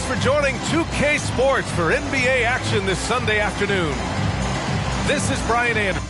Thanks for joining 2K Sports for NBA action this Sunday afternoon. This is Brian Anderson.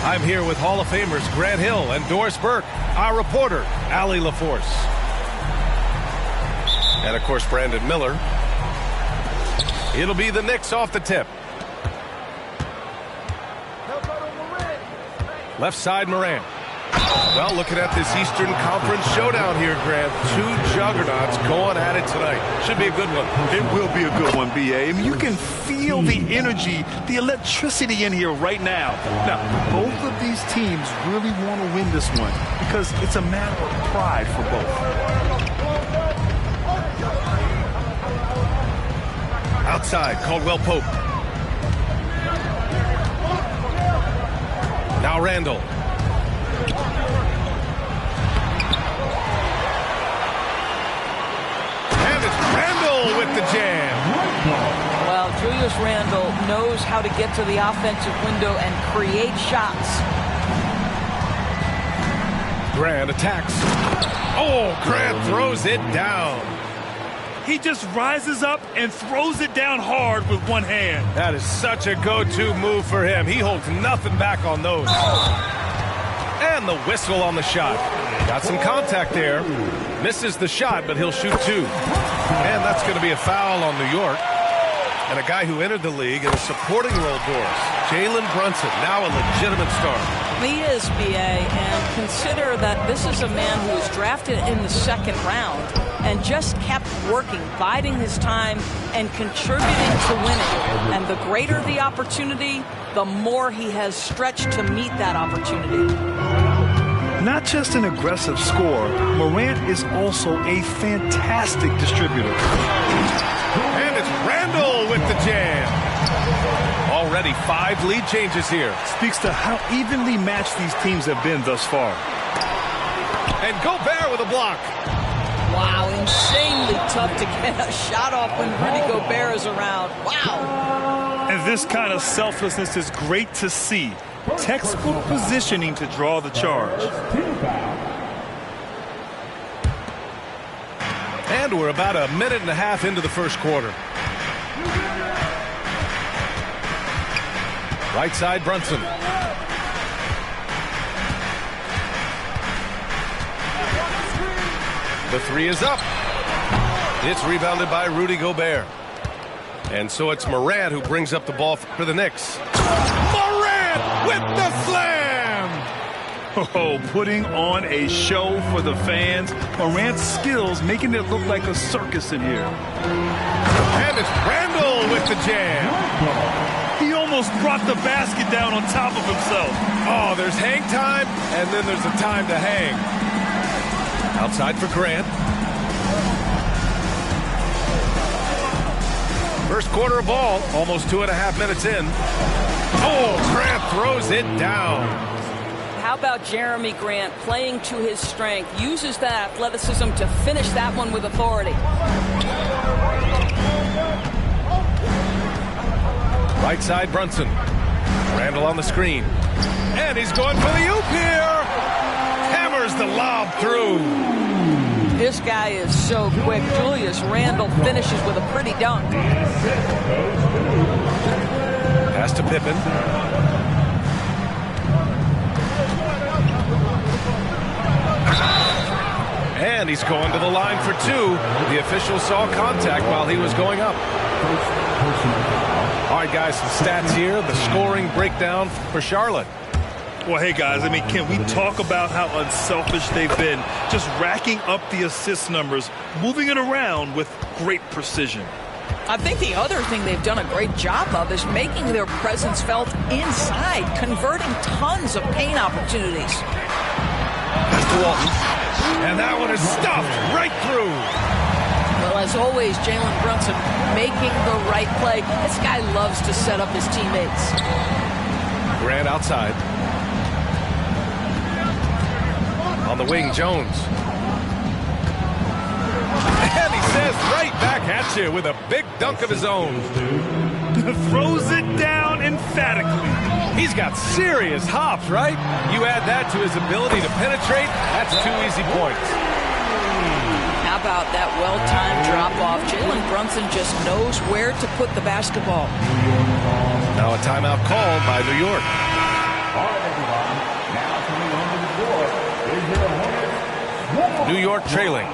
I'm here with Hall of Famers Grant Hill and Doris Burke, our reporter, Allie LaForce. And, of course, Brandon Miller. It'll be the Knicks off the tip. Left side, Morant. Well, looking at this Eastern Conference showdown here, Grant. Two juggernauts going at it tonight. Should be a good one. It will be a good one, B.A. I mean, you can feel the energy, the electricity in here right now. Now, both of these teams really want to win this one because it's a matter of pride for both. Outside, Caldwell Pope. Now Randall. And it's Randall with the jam. Well, Julius Randall knows how to get to the offensive window and create shots. Grant attacks. Oh, Grant throws it down. He just rises up and throws it down hard with one hand. That is such a go-to move for him. He holds nothing back on those. And the whistle on the shot. Got some contact there. Misses the shot, but he'll shoot two. And that's going to be a foul on New York. And a guy who entered the league in a supporting role, Doris. Jalen Brunson, now a legitimate star. He is, B.A., and consider that this is a man who was drafted in the second round and just kept working, biding his time, and contributing to winning. And the greater the opportunity, the more he has stretched to meet that opportunity. Not just an aggressive scorer, Morant is also a fantastic distributor. And it's Randall with the jam. Already 5 lead changes here. Speaks to how evenly matched these teams have been thus far. And Gobert with a block. Wow, insanely tough to get a shot off when Rudy Gobert is around. Wow. And this kind of selflessness is great to see. Textbook positioning to draw the charge. And we're about a minute and a half into the first quarter. Right side, Brunson. The three is up. It's rebounded by Rudy Gobert. And so it's Morant who brings up the ball for the Knicks. Morant with the slam! Oh, putting on a show for the fans. Morant's skills making it look like a circus in here. And it's Randall with the jam. He almost brought the basket down on top of himself. Oh, there's hang time, and then there's a time to hang. Outside for Grant. First quarter of ball, almost 2.5 minutes in. Oh, Grant throws it down. How about Jeremy Grant playing to his strength, uses that athleticism to finish that one with authority. Right side, Brunson. Randall on the screen. And he's going for the oop here. Hammers the lob through. This guy is so quick. Julius Randall finishes with a pretty dunk. Pass to Pippen. And he's going to the line for two. The official saw contact while he was going up. All right, guys, some stats here. The scoring breakdown for Charlotte. Well, hey, guys, I mean, can we talk about how unselfish they've been? Just racking up the assist numbers, moving it around with great precision. I think the other thing they've done a great job of is making their presence felt inside, converting tons of paint opportunities. That's to Walton. And that one is stuffed right through. Well, as always, Jalen Brunson making the right play. This guy loves to set up his teammates. Grant outside. On the wing, Jones. And he says right back at you with a big dunk of his own. Throws it down emphatically. He's got serious hops, right? You add that to his ability to penetrate, that's 2 easy points. How about that well-timed drop-off? Jalen Brunson just knows where to put the basketball. Now a timeout called by New York. All right, everyone. Now coming onto the floor is your Hornets. New York trailing.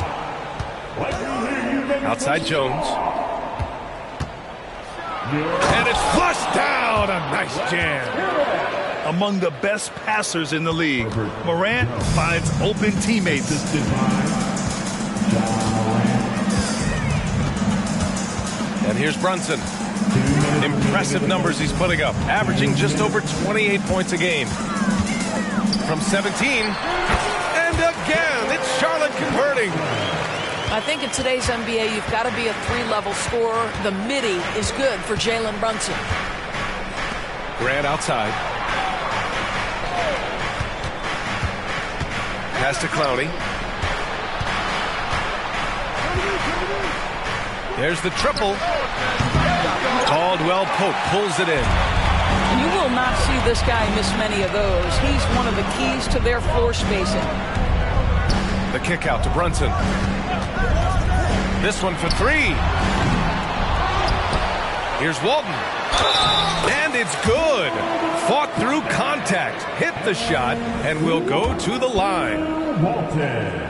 Outside Jones. And it's flushed down. A nice jam. Among the best passers in the league, Morant finds open teammates. And here's Brunson. Impressive numbers he's putting up, averaging just over 28 points a game. From 17, and again, it's Charlotte converting. I think in today's NBA, you've got to be a three-level scorer. The midi is good for Jalen Brunson. Grant outside. Pass to Clowney. There's the triple. Caldwell Pope pulls it in. You will not see this guy miss many of those. He's one of the keys to their floor spacing. The kick out to Brunson. This one for three. Here's Walton. And it's good. Fought through contact. Hit the shot and will go to the line. Walton.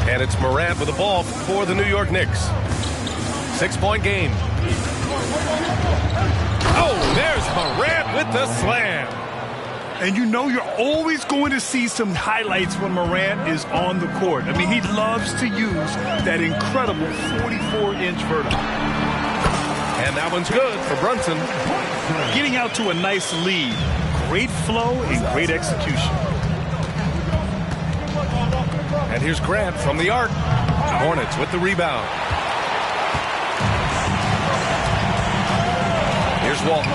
And it's Morant with the ball for the New York Knicks. 6-point game. Oh, there's Morant with the slam. And you know you're always going to see some highlights when Morant is on the court. I mean, he loves to use that incredible 44-inch vertical. And that one's good for Brunson. Getting out to a nice lead. Great flow and great execution. And here's Grant from the arc. Hornets with the rebound. Here's Walton.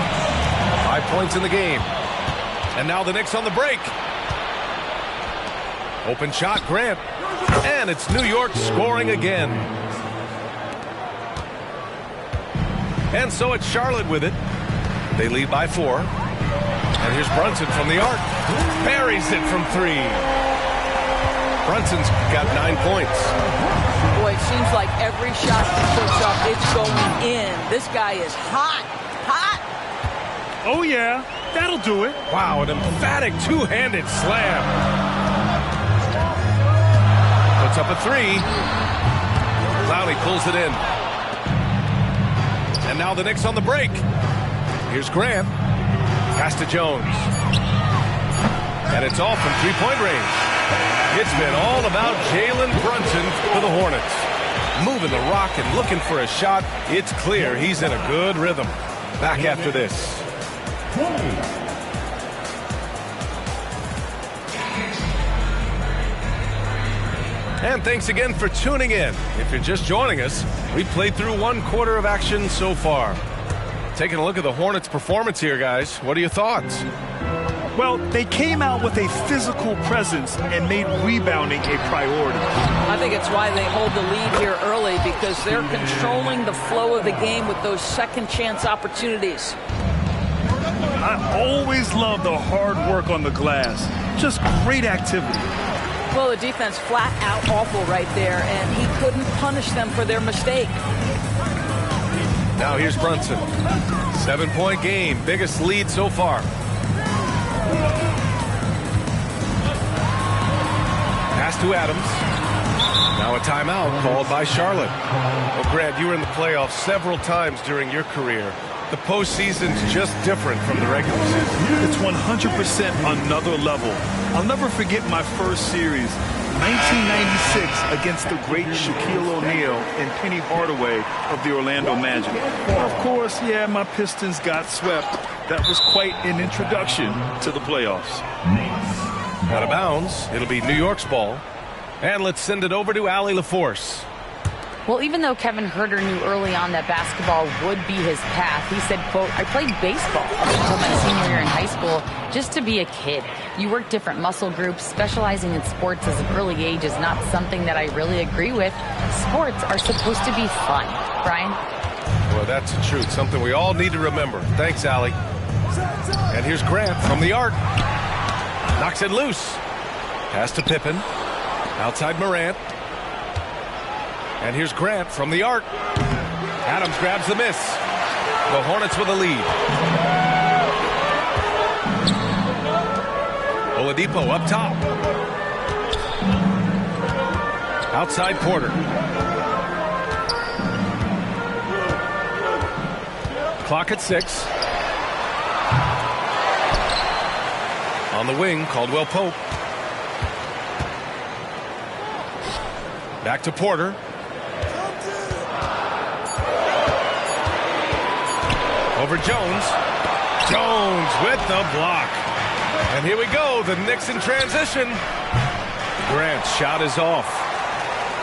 5 points in the game. And now the Knicks on the break. Open shot, Grant. And it's New York scoring again. And so it's Charlotte with it. They lead by 4. And here's Brunson from the arc. Buries it from 3. Brunson's got 9 points. Boy, it seems like every shot he puts up, it's going in. This guy is hot, hot. Oh, yeah. That'll do it. Wow, an emphatic two-handed slam. Puts up a 3. Clowney pulls it in. And now the Knicks on the break. Here's Grant. Pass to Jones. And it's all from three-point range. It's been all about Jalen Brunson for the Hornets. Moving the rock and looking for a shot. It's clear he's in a good rhythm. Back after this. And thanks again for tuning in. If you're just joining us, we played through 1 quarter of action so far. Taking a look at the Hornets' performance here, guys. What are your thoughts? Well, they came out with a physical presence and made rebounding a priority. I think it's why they hold the lead here early, because they're controlling the flow of the game with those second chance opportunities. I always love the hard work on the glass. Just great activity. Well, the defense flat out awful right there, and he couldn't punish them for their mistake. Now here's Brunson. 7-point game, biggest lead so far. Pass to Adams. Now a timeout called by Charlotte. Well, Grant, you were in the playoffs several times during your career. The postseason's just different from the regular season. It's 100% another level. I'll never forget my first series, 1996, against the great Shaquille O'Neal and Penny Hardaway of the Orlando Magic. Of course, yeah, my Pistons got swept. That was quite an introduction to the playoffs. Out of bounds, it'll be New York's ball. And let's send it over to Allie LaForce. Well, even though Kevin Huerter knew early on that basketball would be his path, he said, quote, I played baseball up until my senior year in high school just to be a kid. You work different muscle groups. Specializing in sports as an early age is not something that I really agree with. Sports are supposed to be fun. Brian? Well, that's the truth. Something we all need to remember. Thanks, Allie. And here's Grant from the arc. Knocks it loose. Pass to Pippen. Outside Morant. And here's Grant from the arc. Adams grabs the miss. The Hornets with a lead. Oladipo up top. Outside Porter. Clock at 6. On the wing, Caldwell Pope. Back to Porter. Over Jones. Jones with the block. And here we go, the Knicks in transition. Grant's shot is off.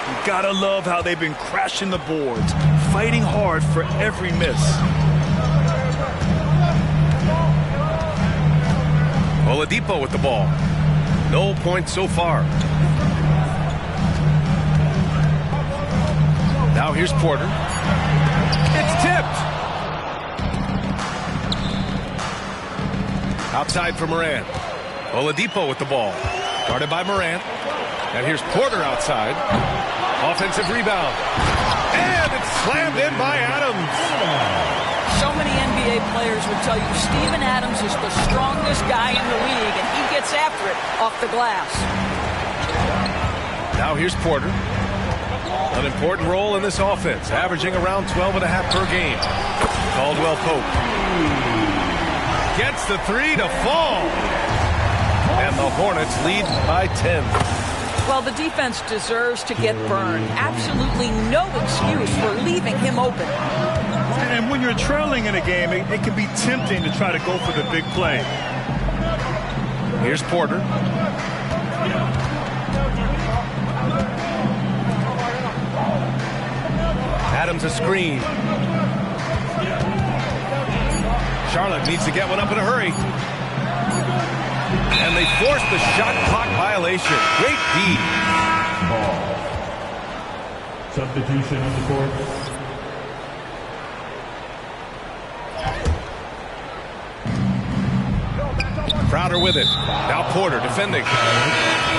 You gotta love how they've been crashing the boards, fighting hard for every miss. Oladipo with the ball. No points so far. Now here's Porter. It's tipped. Outside for Morant. Oladipo with the ball. Guarded by Morant. And here's Porter outside. Offensive rebound. And it's slammed in by Adams. So many NBA players would tell you Steven Adams is the strongest guy in the league, and he gets after it off the glass. Now here's Porter. An important role in this offense, averaging around 12.5 per game. Caldwell Pope. Gets the three to fall. And the Hornets lead by 10. Well, the defense deserves to get burned. Absolutely no excuse for leaving him open. And when you're trailing in a game, it can be tempting to try to go for the big play. Here's Porter. Adams a screen. Charlotte needs to get one up in a hurry. And they force the shot clock violation. Great D. Ball. Substitution on the court. Crowder with it. Now Porter defending.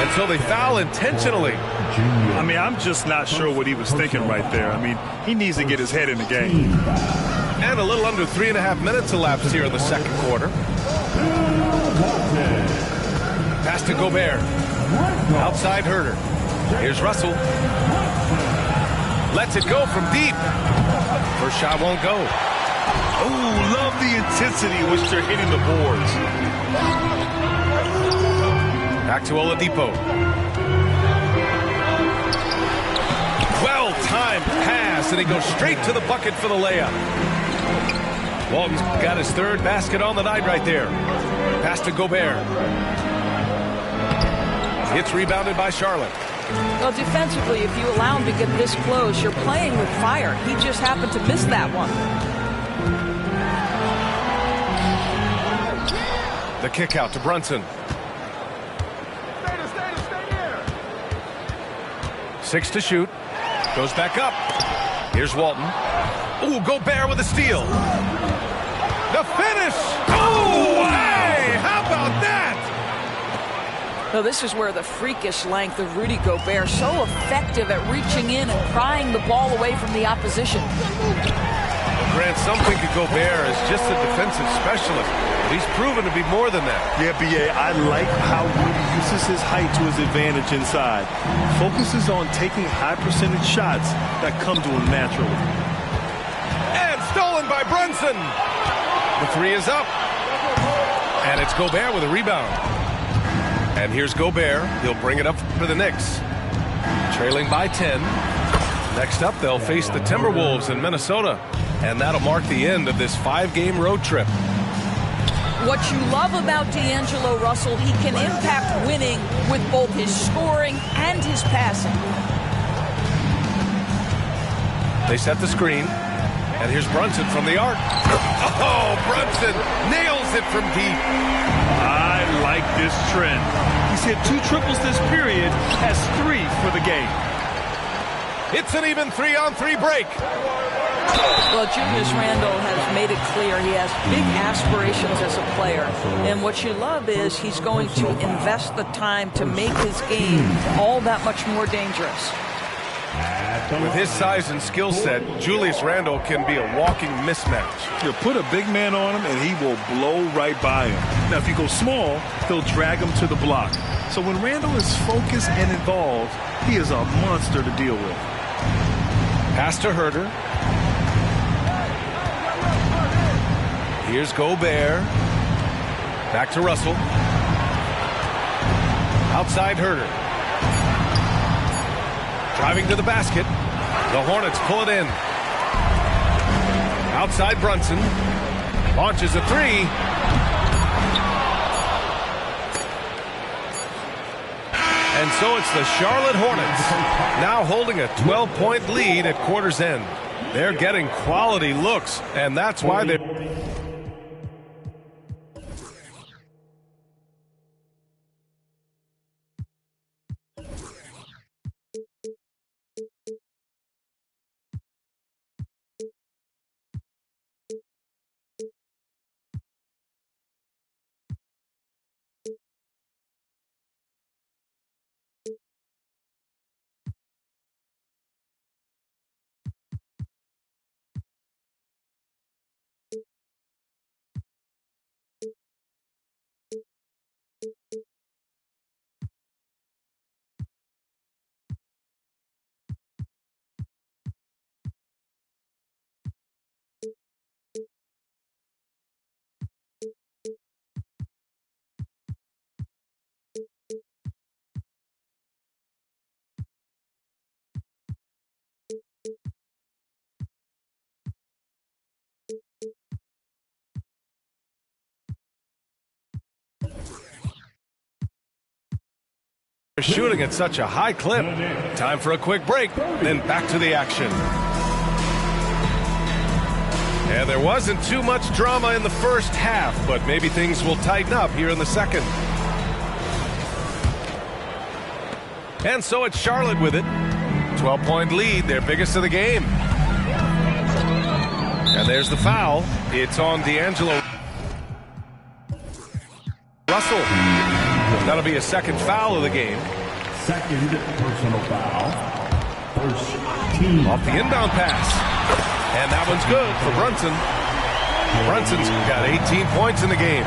Until they foul intentionally. I mean, I'm just not sure what he was thinking right there. I mean, he needs to get his head in the game. And a little under 3.5 minutes elapsed here in the second quarter. Pass to Gobert. Outside Huerter. Here's Russell. Lets it go from deep. First shot won't go. Oh, love the intensity which they're hitting the boards. Back to Oladipo. Well-timed pass, and he goes straight to the bucket for the layup. Walton's got his third basket on the night right there. Pass to Gobert. It's rebounded by Charlotte. Well, defensively, if you allow him to get this close, you're playing with fire. He just happened to miss that one. The kick out to Brunson. 6 to shoot. Goes back up. Here's Walton. Ooh, Gobert with a steal. The finish. Oh, hey, how about that? So this is where the freakish length of Rudy Gobert, so effective at reaching in and prying the ball away from the opposition. Grant, some think of Gobert as just a defensive specialist, but he's proven to be more than that. Yeah, B.A., I like how Rudy uses his height to his advantage inside. Focuses on taking high percentage shots that come to him naturally. And stolen by Brunson. The three is up. And it's Gobert with a rebound. And here's Gobert. He'll bring it up for the Knicks. Trailing by 10. Next up, they'll face the Timberwolves in Minnesota. And that'll mark the end of this 5-game road trip. What you love about D'Angelo Russell, he can impact winning with both his scoring and his passing. They set the screen. And here's Brunson from the arc. Oh, Brunson nails it from deep. I like this trend. He's hit 2 triples this period, has 3 for the game. It's an even 3-on-3 break. Well, Julius Randle has made it clear he has big aspirations as a player. And what you love is he's going to invest the time to make his game all that much more dangerous. With his size and skill set, Julius Randle can be a walking mismatch. You put a big man on him, and he will blow right by him. Now, if you go small, he'll drag him to the block. So when Randle is focused and involved, he is a monster to deal with. Pass to Herter. Here's Gobert. Back to Russell. Outside Herter. Driving to the basket. The Hornets pull it in. Outside Brunson. Launches a 3. And so it's the Charlotte Hornets now holding a 12-point lead at quarter's end. They're getting quality looks, and that's why they're... shooting at such a high clip. Time for a quick break, then back to the action. And there wasn't too much drama in the first half, but maybe things will tighten up here in the second. And so it's Charlotte with it. 12-point lead, their biggest of the game. And there's the foul. It's on D'Angelo Russell. That'll be a second foul of the game. Second personal foul. First team. Off the inbound pass. And that one's good for Brunson. Brunson's got 18 points in the game.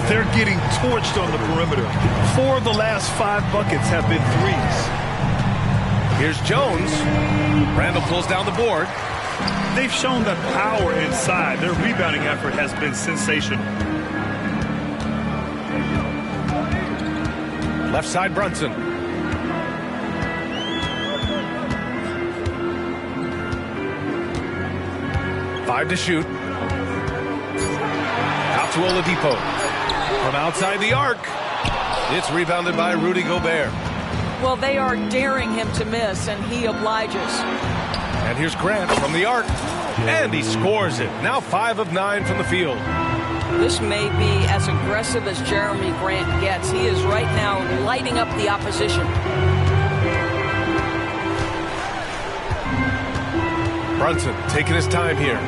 They're getting torched on the perimeter. 4 of the last 5 buckets have been threes. Here's Jones. Randle pulls down the board. They've shown that power inside. Their rebounding effort has been sensational. Left side Brunson. Five to shoot. Out to Oladipo. From outside the arc. It's rebounded by Rudy Gobert. Well, they are daring him to miss, and he obliges. And here's Grant from the arc. And he scores it. Now 5 of 9 from the field. This may be as aggressive as Jeremy Grant gets. He is right now lighting up the opposition. Brunson taking his time here.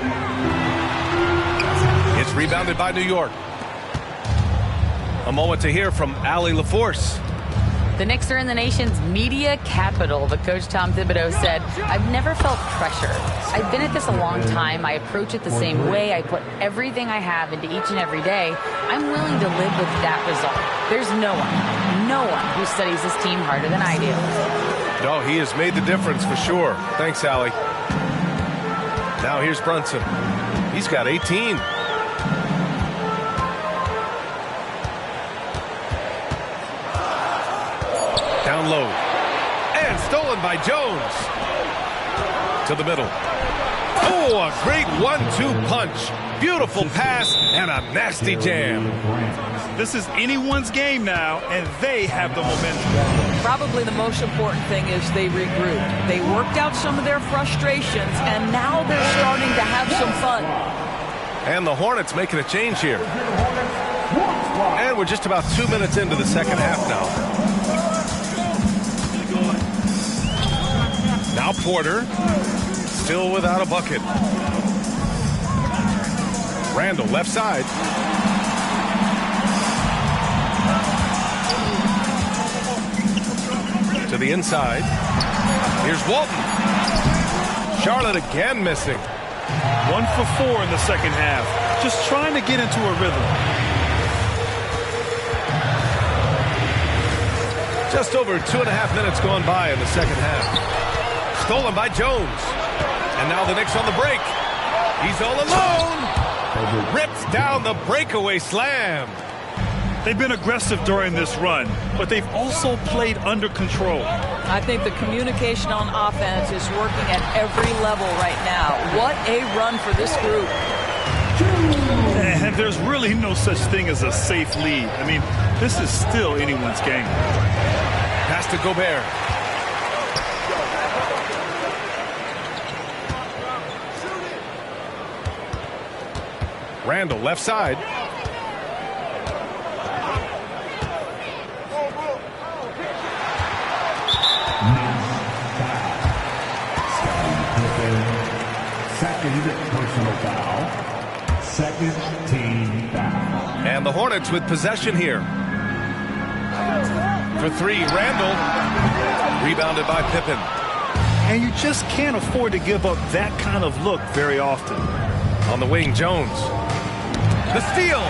It's rebounded by New York. A moment to hear from Allie LaForce. The Knicks are in the nation's media capital, but Coach Tom Thibodeau said, "I've never felt pressure. I've been at this a long time. I approach it the same way. I put everything I have into each and every day. I'm willing to live with that result. There's no one who studies this team harder than I do." No, he has made the difference for sure. Thanks, Allie. Now here's Brunson. He's got 18. Down low. And stolen by Jones. To the middle. Oh, a great 1-2 punch. Beautiful pass and a nasty jam. This is anyone's game now, and they have the momentum. Probably the most important thing is they regrouped. They worked out some of their frustrations, and now they're starting to have some fun. And the Hornets making a change here. And we're just about 2 minutes into the second half now. Now Porter, still without a bucket. Randall, left side. To the inside. Here's Walton. Charlotte again missing. 1 for 4 in the second half. Just trying to get into a rhythm. Just over 2.5 minutes gone by in the second half. Stolen by Jones. And now the Knicks on the break. He's all alone. Rips down the breakaway slam. They've been aggressive during this run, but they've also played under control. I think the communication on offense is working at every level right now. What a run for this group. And there's really no such thing as a safe lead. I mean, this is still anyone's game. Pass to Gobert. Randall, left side. Second personal foul. Second team foul. And the Hornets with possession here. For three, Randall. Rebounded by Pippen. And you just can't afford to give up that kind of look very often. On the wing, Jones. The steal.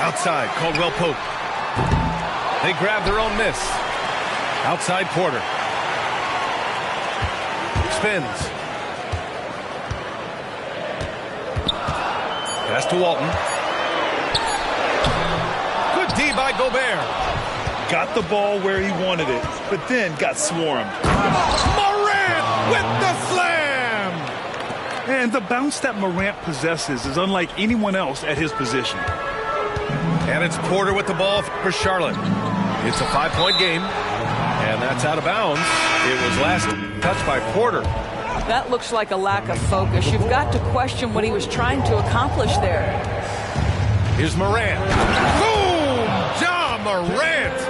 Outside, Caldwell Pope. They grab their own miss. Outside, Porter. Spins. Pass to Walton. Good D by Gobert. Got the ball where he wanted it, but then got swarmed. Morant with the slam! And the bounce that Morant possesses is unlike anyone else at his position. And it's Porter with the ball for Charlotte. It's a 5-point game, and that's out of bounds. It was last touched by Porter. That looks like a lack of focus. You've got to question what he was trying to accomplish there. Here's Morant. Boom! Ja Morant!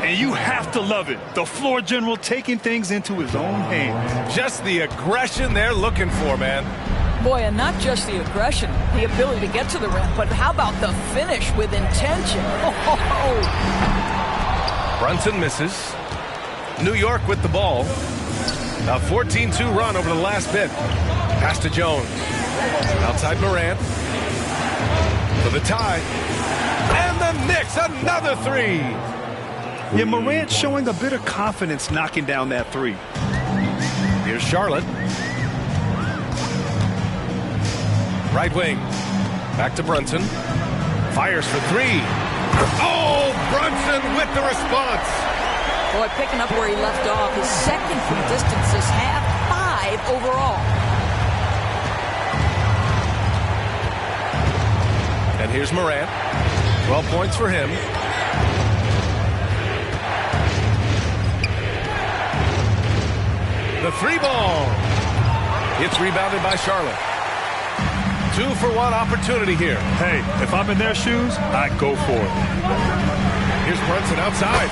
And you have to love it. The floor general taking things into his own hands. Just the aggression they're looking for, man. Boy, and not just the aggression, the ability to get to the rim, but how about the finish with intention? Oh. Brunson misses. New York with the ball. A 14-2 run over the last bit. Pass to Jones. Outside Morant. For the tie. And the Knicks, another three. Yeah, Morant showing a bit of confidence knocking down that three. Here's Charlotte. Right wing. Back to Brunson. Fires for three. Oh, Brunson with the response. Boy, picking up where he left off. His second from distance this half, 5 overall. And here's Morant. 12 points for him. The three ball. It's rebounded by Charlotte. 2-for-1 opportunity here. Hey, if I'm in their shoes, I'd go for it. Here's Brunson outside.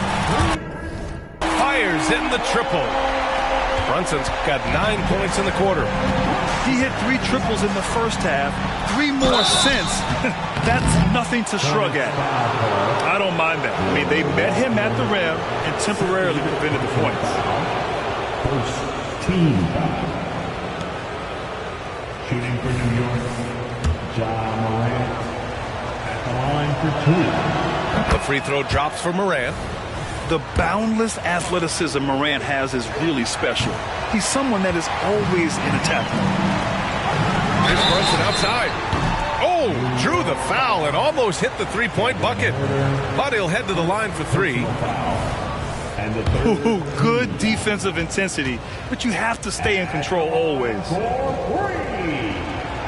Fires in the triple. Brunson's got 9 points in the quarter. He hit 3 triples in the first half, 3 more since. That's nothing to shrug at. I don't mind that. I mean, they met him at the rim and temporarily prevented the points. First team foul. Shooting for New York, John Morant at the line for 2. The free throw drops for Morant. The boundless athleticism Morant has is really special. He's someone that is always in attack. Here's Brunson outside. Oh, drew the foul and almost hit the three-point bucket. But he'll head to the line for 3. Ooh, good defensive intensity, but you have to stay in control always.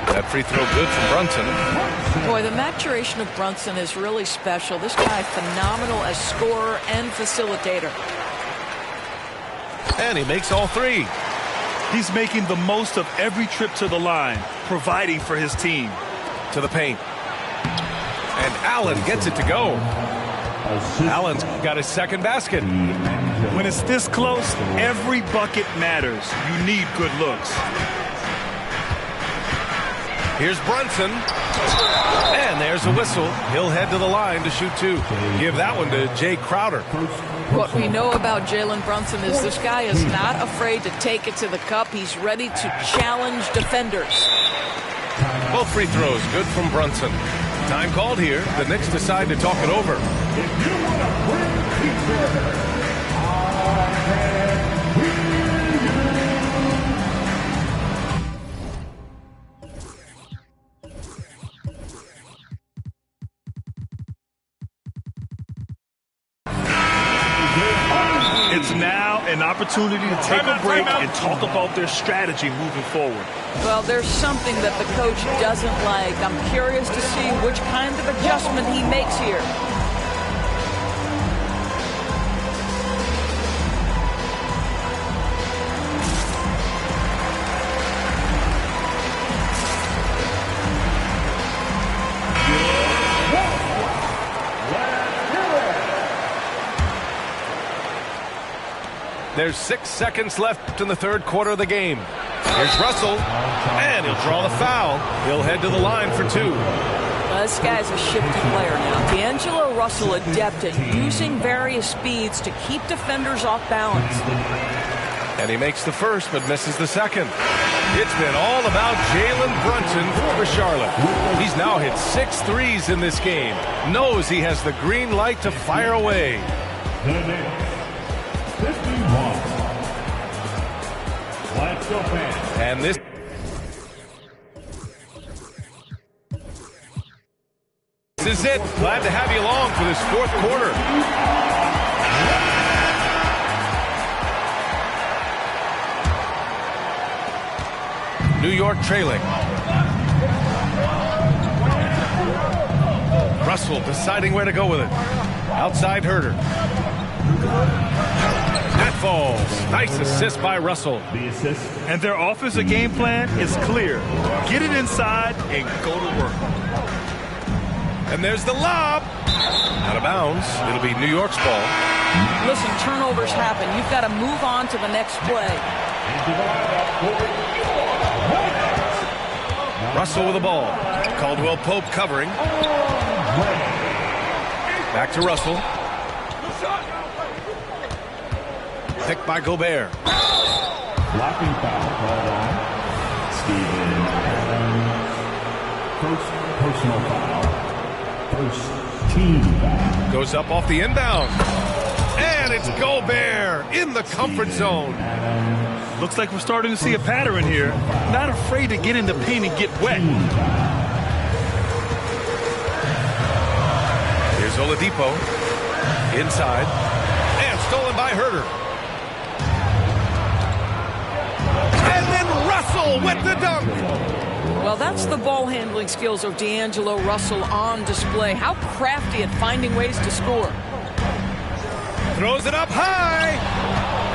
That free throw good from Brunson. Boy, the maturation of Brunson is really special. This guy phenomenal as scorer and facilitator. And he makes all 3. He's making the most of every trip to the line, providing for his team. To the paint. And Allen gets it to go. Allen's got his second basket. When it's this close, every bucket matters. You need good looks. Here's Brunson. And there's a whistle. He'll head to the line to shoot 2. Give that one to Jay Crowder. What we know about Jalen Brunson is this guy is not afraid to take it to the cup. He's ready to challenge defenders. Both free throws good from Brunson. Time called here. The Knicks decide to talk it over. If you want to bring pizza, It's now an opportunity to take a break and talk about their strategy moving forward. Well, there's something that the coach doesn't like. I'm curious to see which kind of adjustment he makes here. There's 6 seconds left in the third quarter of the game. Here's Russell, and he'll draw the foul. He'll head to the line for 2. This guy's a shifty player now. D'Angelo Russell adept at using various speeds to keep defenders off balance. And he makes the first, but misses the second. It's been all about Jalen Brunson for Charlotte. He's now hit 6 threes in this game. Knows he has the green light to fire away. the Knicks, 51. Let's go, fans. And this is it. Glad to have you along for this fourth quarter. New York trailing. Russell deciding where to go with it. Outside Herter. That falls. Nice assist by Russell. The assist. And their offensive game plan is clear. Get it inside and go to work. And there's the lob. Out of bounds. It'll be New York's ball. Listen, turnovers happen. You've got to move on to the next play. Russell with the ball. Caldwell Pope covering. Back to Russell. Picked by Gobert. Blocking foul called on Steven Adams. First personal foul. First team foul. Goes up off the inbound. And it's Gobert in the comfort zone. Looks like we're starting to see a pattern here. Not afraid to get in the paint and get wet. Here's Oladipo. Inside. And stolen by Herter. And then Russell with the dunk. Well, that's the ball handling skills of D'Angelo Russell on display. How crafty at finding ways to score. Throws it up high.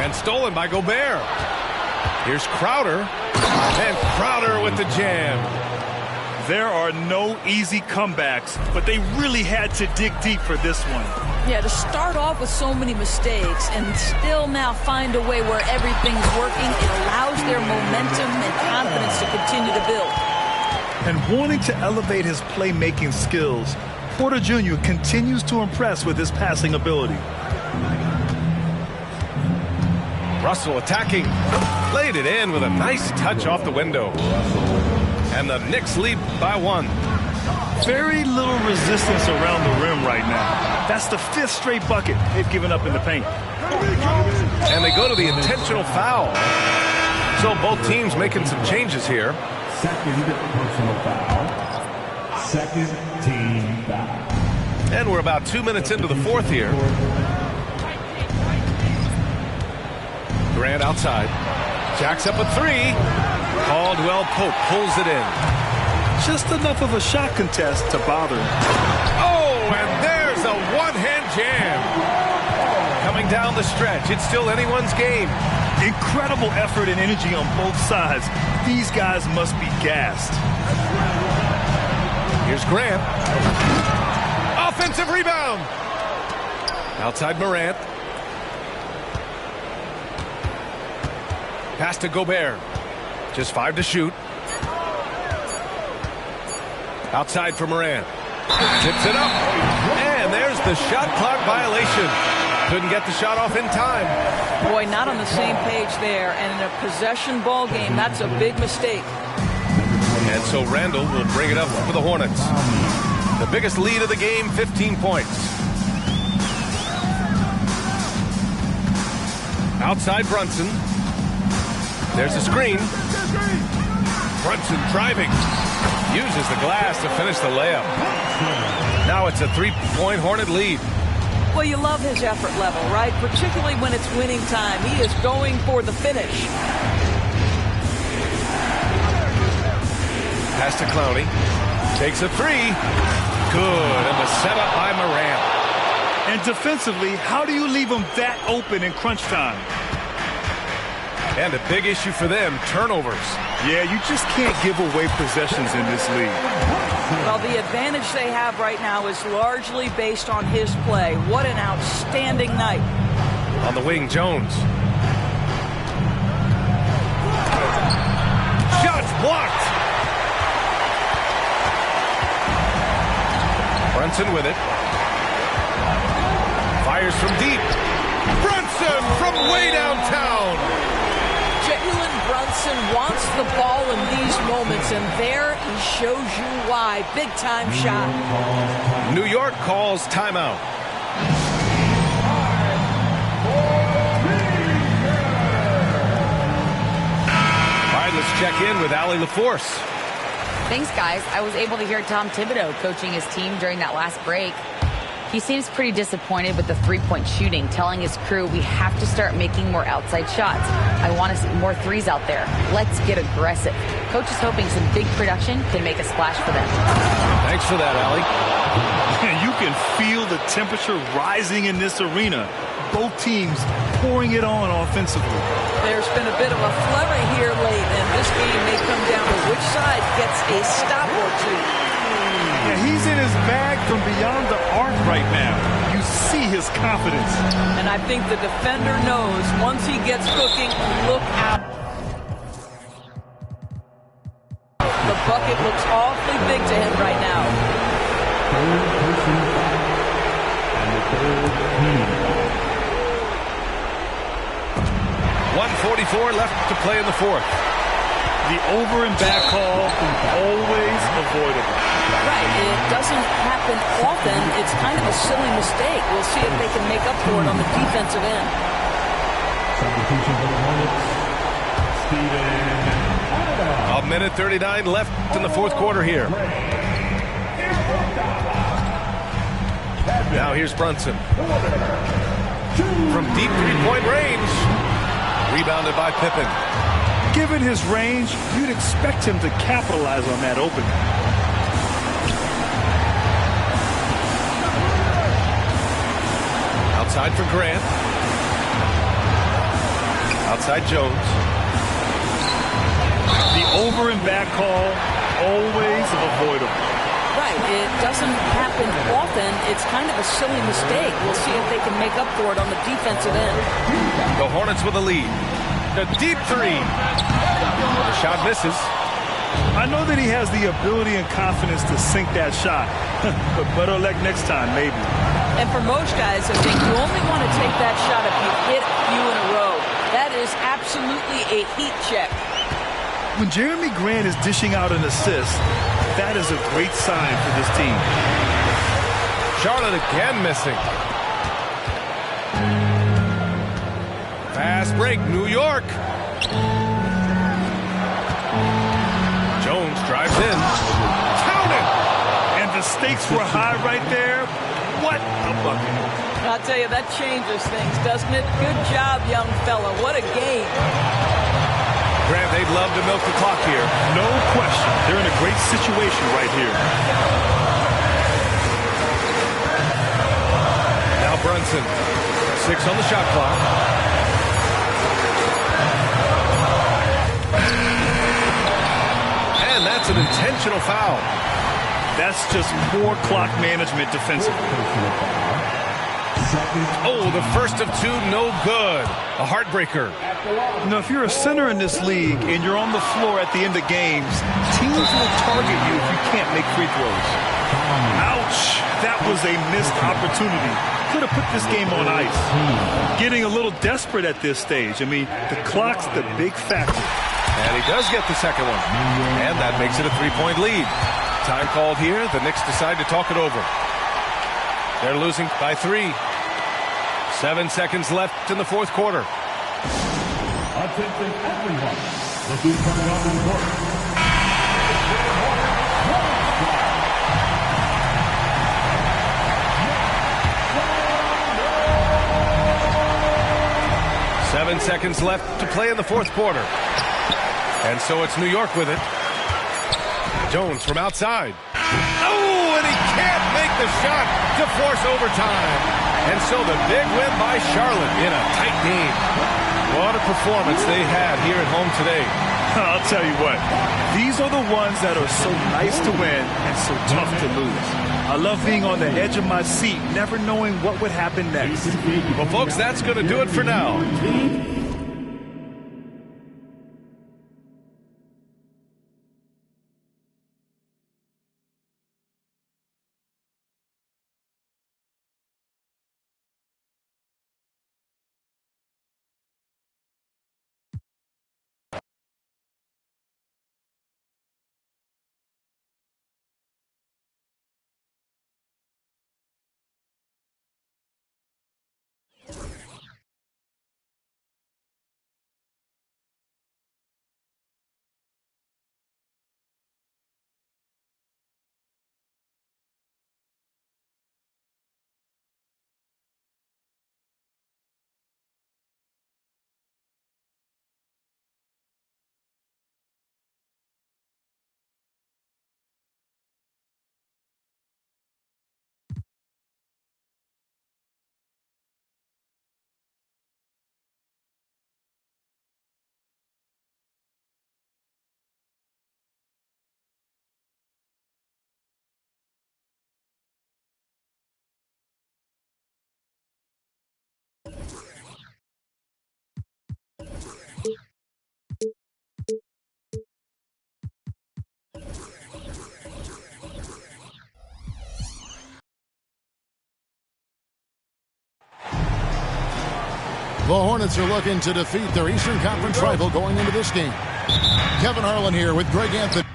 And stolen by Gobert. Here's Crowder. And Crowder with the jam. There are no easy comebacks, but they really had to dig deep for this one. Yeah, to start off with so many mistakes and still now find a way where everything's working, it allows their momentum and confidence to continue to build. And wanting to elevate his playmaking skills, Porter Jr. continues to impress with his passing ability. Russell attacking. Laid it in with a nice touch off the window. And the Knicks lead by 1. Very little resistance around the rim right now. That's the 5th straight bucket they've given up in the paint. And they go to the intentional foul. So both teams making some changes here. Second personal foul. Second team foul. And we're about 2 minutes into the 4th here. Grant outside. Jacks up a 3. Caldwell Pope pulls it in. Just enough of a shot contest to bother him. Oh, and there's a one-hand jam. Coming down the stretch, it's still anyone's game. Incredible effort and energy on both sides. These guys must be gassed. Here's Grant. Offensive rebound. Outside Morant. Pass to Gobert. Just 5 to shoot. Outside for Morant. Tips it up. And there's the shot clock violation. Couldn't get the shot off in time. Boy, not on the same page there. And in a possession ball game, that's a big mistake. And so Randall will bring it up for the Hornets. The biggest lead of the game, 15 points. Outside Brunson. There's a screen. Brunson driving. Uses the glass to finish the layup. Now it's a 3-point Hornet lead. Well, you love his effort level, right? Particularly when it's winning time. He is going for the finish. Pass to Clowney. Takes a 3. Good. And the setup by Morant. And defensively, how do you leave them that open in crunch time? And a big issue for them, turnovers. Yeah, you just can't give away possessions in this league. Well, the advantage they have right now is largely based on his play. What an outstanding night. On the wing, Jones. Shots blocked. Brunson with it. Fires from deep. Brunson from way downtown. Jalen Brunson wants the ball in these moments, and there he shows you why. Big-time shot. New York calls timeout. All right, let's check in with Allie LaForce. Thanks, guys. I was able to hear Tom Thibodeau coaching his team during that last break. He seems pretty disappointed with the three-point shooting, telling his crew we have to start making more outside shots. I want to see more threes out there. Let's get aggressive. Coach is hoping some big production can make a splash for them. Thanks for that, Allie. You can feel the temperature rising in this arena. Both teams pouring it on offensively. There's been a bit of a flurry here late, and this game may come down to which side gets a stop or two. Yeah, he's in his bag from beyond the arc right now. You see his confidence. And I think the defender knows once he gets cooking, look out. The bucket looks awfully big to him right now. Third personal foul. And the third team foul. 1:44 left to play in the 4th. The over and back call, always avoidable. Right, it doesn't happen often. It's kind of a silly mistake. We'll see if they can make up for it on the defensive end. Substitution for the Hornets. Steven. A minute 39 left in the 4th quarter here. Now here's Brunson. From deep three-point range. Rebounded by Pippen. Given his range, you'd expect him to capitalize on that opening. Outside for Grant. Outside Jones. The over and back call, always avoidable. Right. It doesn't happen often. It's kind of a silly mistake. We'll see if they can make up for it on the defensive end. The Hornets with a lead. The deep three. The shot misses. I know that he has the ability and confidence to sink that shot, but better luck next time, maybe. And for most guys, I think you only want to take that shot if you hit a few in a row. That is absolutely a heat check. When Jeremy Grant is dishing out an assist, that is a great sign for this team. Charlotte again missing. Fast break, New York. Jones drives in. Counted! And the stakes were high right there. What a bucket. I'll tell you, that changes things, doesn't it? Good job, young fella. What a game. Grant, they'd love to milk the clock here. No question. They're in a great situation right here. Now Brunson. 6 on the shot clock. And that's an intentional foul. That's just poor clock management defensively. Oh, the first of 2, no good. A heartbreaker. You know, if you're a center in this league and you're on the floor at the end of games, teams will target you if you can't make free throws. Ouch! That was a missed opportunity. Could have put this game on ice. Getting a little desperate at this stage. I mean, the clock's the big factor. And he does get the second one. And that makes it a 3-point lead. Time called here. The Knicks decide to talk it over. They're losing by 3. 7 seconds left in the fourth quarter. Attention everyone. The team coming on the court. 7 seconds left to play in the fourth quarter. And so it's New York with it. Jones from outside. Oh, and he can't make the shot to force overtime. And so the big win by Charlotte in a tight game. What a performance they had here at home today. I'll tell you what, these are the ones that are so nice to win and so tough to lose. I love being on the edge of my seat, never knowing what would happen next. Well, folks, that's going to do it for now. The Hornets are looking to defeat their Eastern Conference rival going into this game. Kevin Harlan here with Greg Anthony.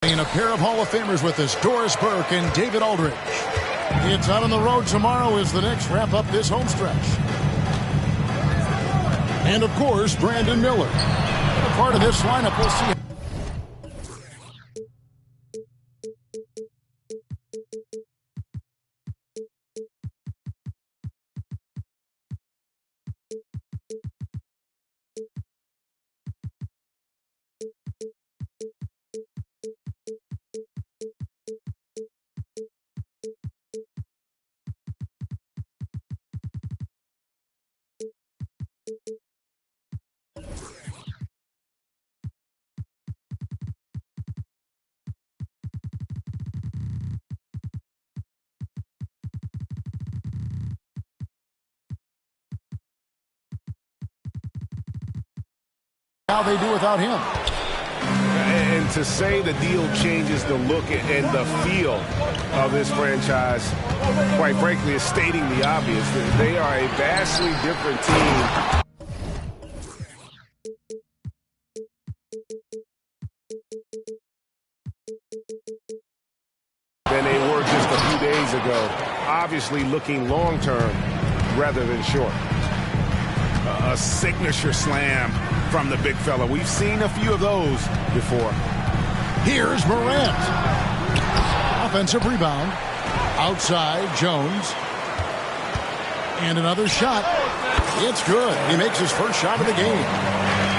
And a pair of Hall of Famers with us, Doris Burke and David Aldridge. It's Out on the Road Tomorrow as the Knicks wrap up this home stretch. And, of course, Brandon Miller. A part of this lineup, we'll see. How they do without him. And to say the deal changes the look and the feel of this franchise, quite frankly, is stating the obvious. They are a vastly different team. Than they were just a few days ago. Obviously looking long-term rather than short. A signature slam from the big fella. We've seen a few of those before. Here's Morant. Offensive rebound. Outside, Jones. And another shot. It's good. He makes his first shot of the game.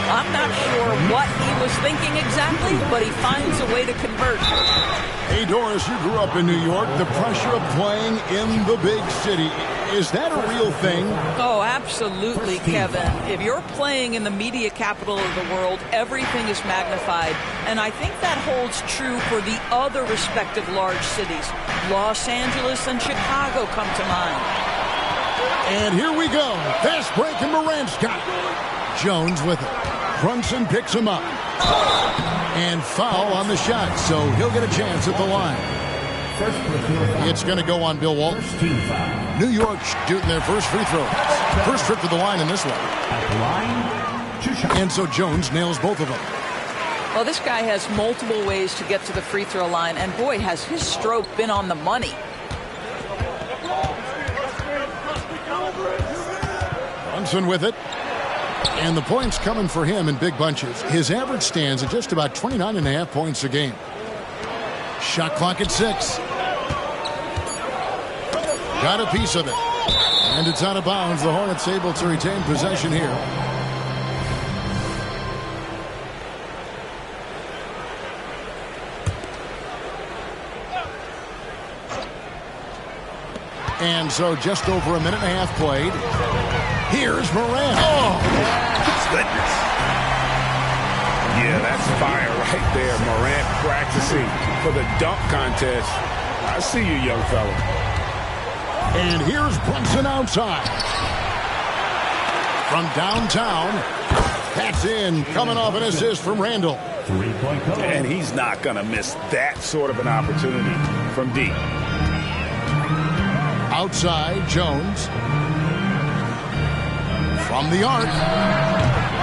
I'm not sure what he was thinking exactly, but he finds a way to convert. Hey, Doris, you grew up in New York. The pressure of playing in the big city. Is that a real thing? Oh, absolutely, Kevin. If you're playing in the media capital of the world, everything is magnified. And I think that holds true for the other respective large cities. Los Angeles and Chicago come to mind. And here we go. Fast break, and Morant's got it. Jones with it. Brunson picks him up. And foul on the shot, so he'll get a chance at the line. It's going to go on Bill Walton. New York shooting their first free throw. First trip to the line in this one. And so Jones nails both of them. Well, this guy has multiple ways to get to the free throw line, and boy, has his stroke been on the money. Brunson with it. And the points coming for him in big bunches. His average stands at just about 29.5 points a game. Shot clock at 6. Got a piece of it. And it's out of bounds. The Hornets able to retain possession here. And so just over a minute and a half played. Here's Morant. Oh, Goodness. Yeah, that's fire right there. Morant practicing for the dunk contest. I see you, young fella. And here's Brunson outside. From downtown. That's in. Coming off an assist from Randall. And he's not going to miss that sort of an opportunity from deep. Outside, Jones. From the arc.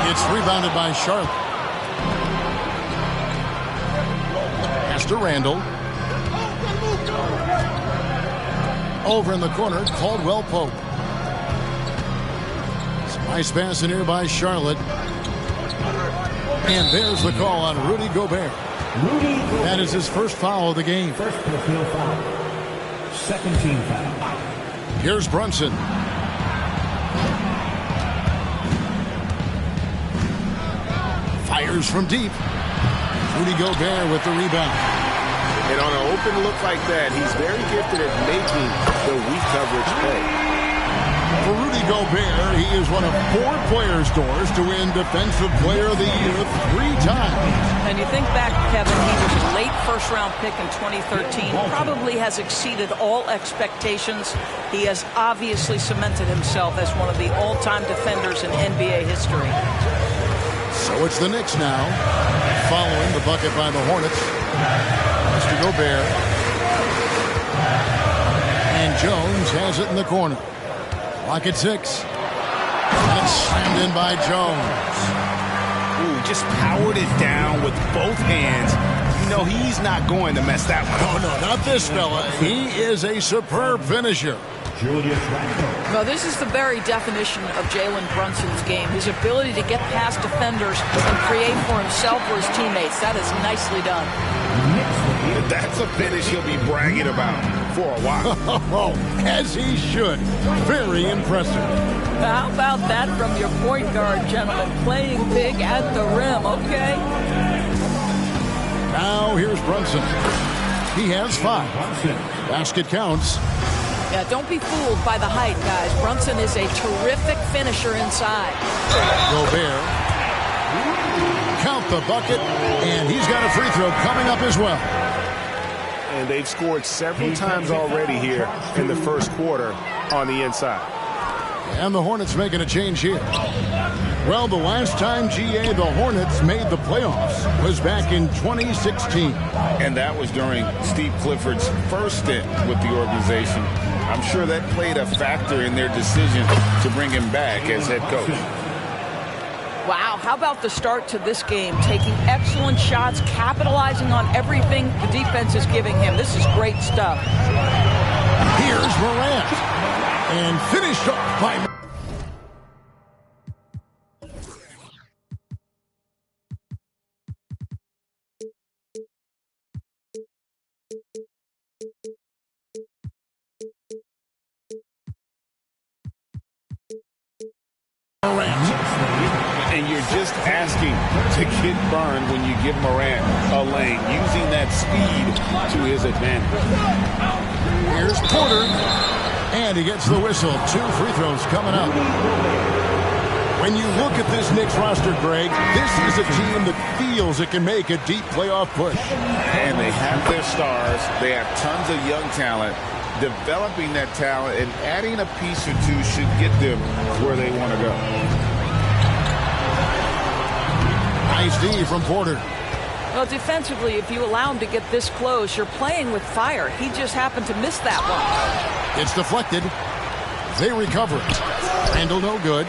It's rebounded by Charlotte. Pass to Randall. Over in the corner, Caldwell Pope. Nice pass in here by Charlotte. And there's the call on Rudy Gobert. That is his first foul of the game. First personal foul. Second team foul. Here's Brunson. Fires from deep. Rudy Gobert with the rebound. And on an open look like that, he's very gifted at making the weak coverage play. For Rudy Gobert, he is one of 4 players, Doris, to win Defensive Player of the Year 3 times. And you think back, Kevin, he was a late first-round pick in 2013. Probably has exceeded all expectations. He has obviously cemented himself as one of the all-time defenders in NBA history. So it's the Knicks now, following the bucket by the Hornets. Mr. Gobert. And Jones has it in the corner. Clock at 6. And it's slammed in by Jones. Ooh, just powered it down with both hands. You know he's not going to mess that one up. Oh, no, not this fella. He is a superb finisher. Well, this is the very definition of Jalen Brunson's game. His ability to get past defenders and create for himself or his teammates. That is nicely done. That's a finish he'll be bragging about for a while. Oh, as he should. Very impressive. How about that from your point guard, gentlemen? Playing big at the rim, okay? Now here's Brunson. He has 5. Basket counts. Yeah, don't be fooled by the height, guys. Brunson is a terrific finisher inside. Gobert. Count the bucket, and he's got a free throw coming up as well. And they've scored several times already here in the first quarter on the inside. And the Hornets making a change here. Well, the last time, GA, the Hornets made the playoffs was back in 2016. And that was during Steve Clifford's first stint with the organization. I'm sure that played a factor in their decision to bring him back as head coach. Wow, how about the start to this game? Taking excellent shots, capitalizing on everything the defense is giving him. This is great stuff. Here's Morant. And finished off by... And you're just asking to get burned when you give Morant a lane, using that speed to his advantage. Here's Porter. And he gets the whistle. 2 free throws coming up. When you look at this Knicks roster, Greg, this is a team that feels it can make a deep playoff push. And they have their stars. They have tons of young talent. Developing that talent and adding a piece or two should get them where they want to go. Nice D from Porter. Well, defensively, if you allow him to get this close, you're playing with fire. He just happened to miss that one. It's deflected. They recover it. Randall no good.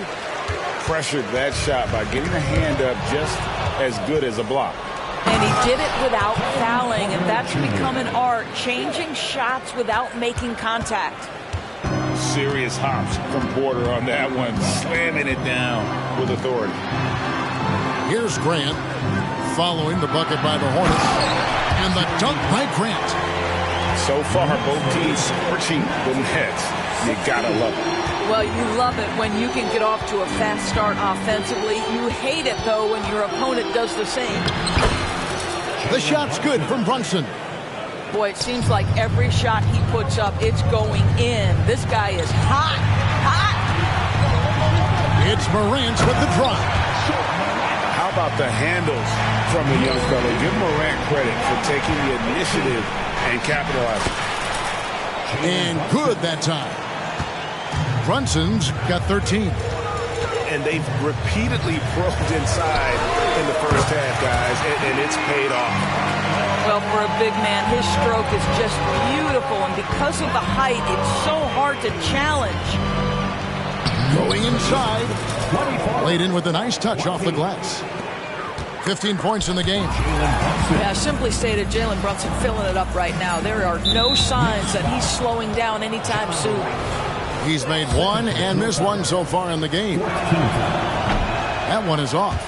Pressured that shot by getting a hand up just as good as a block. And he did it without fouling, and that's become an art, changing shots without making contact. Serious hops from Porter on that one, slamming it down with authority. Here's Grant, following the bucket by the Hornets, and the dunk by Grant. So far, both teams scorching the Nets. You gotta love it. Well, you love it when you can get off to a fast start offensively. You hate it, though, when your opponent does the same. The shot's good from Brunson. Boy, it seems like every shot he puts up, it's going in. This guy is hot, hot. It's Morant with the drop. How about the handles from the young fellow? Give Morant credit for taking the initiative and capitalizing. And good that time. Brunson's got 13. And they've repeatedly probed inside in the first half, guys, and it's paid off. Well, for a big man, his stroke is just beautiful, and because of the height, it's so hard to challenge. Going inside. Laid in with a nice touch off the glass. 15 points in the game. Yeah, simply stated, Jalen Brunson filling it up right now. There are no signs that he's slowing down anytime soon. He's made 1 and missed 1 so far in the game. That one is off.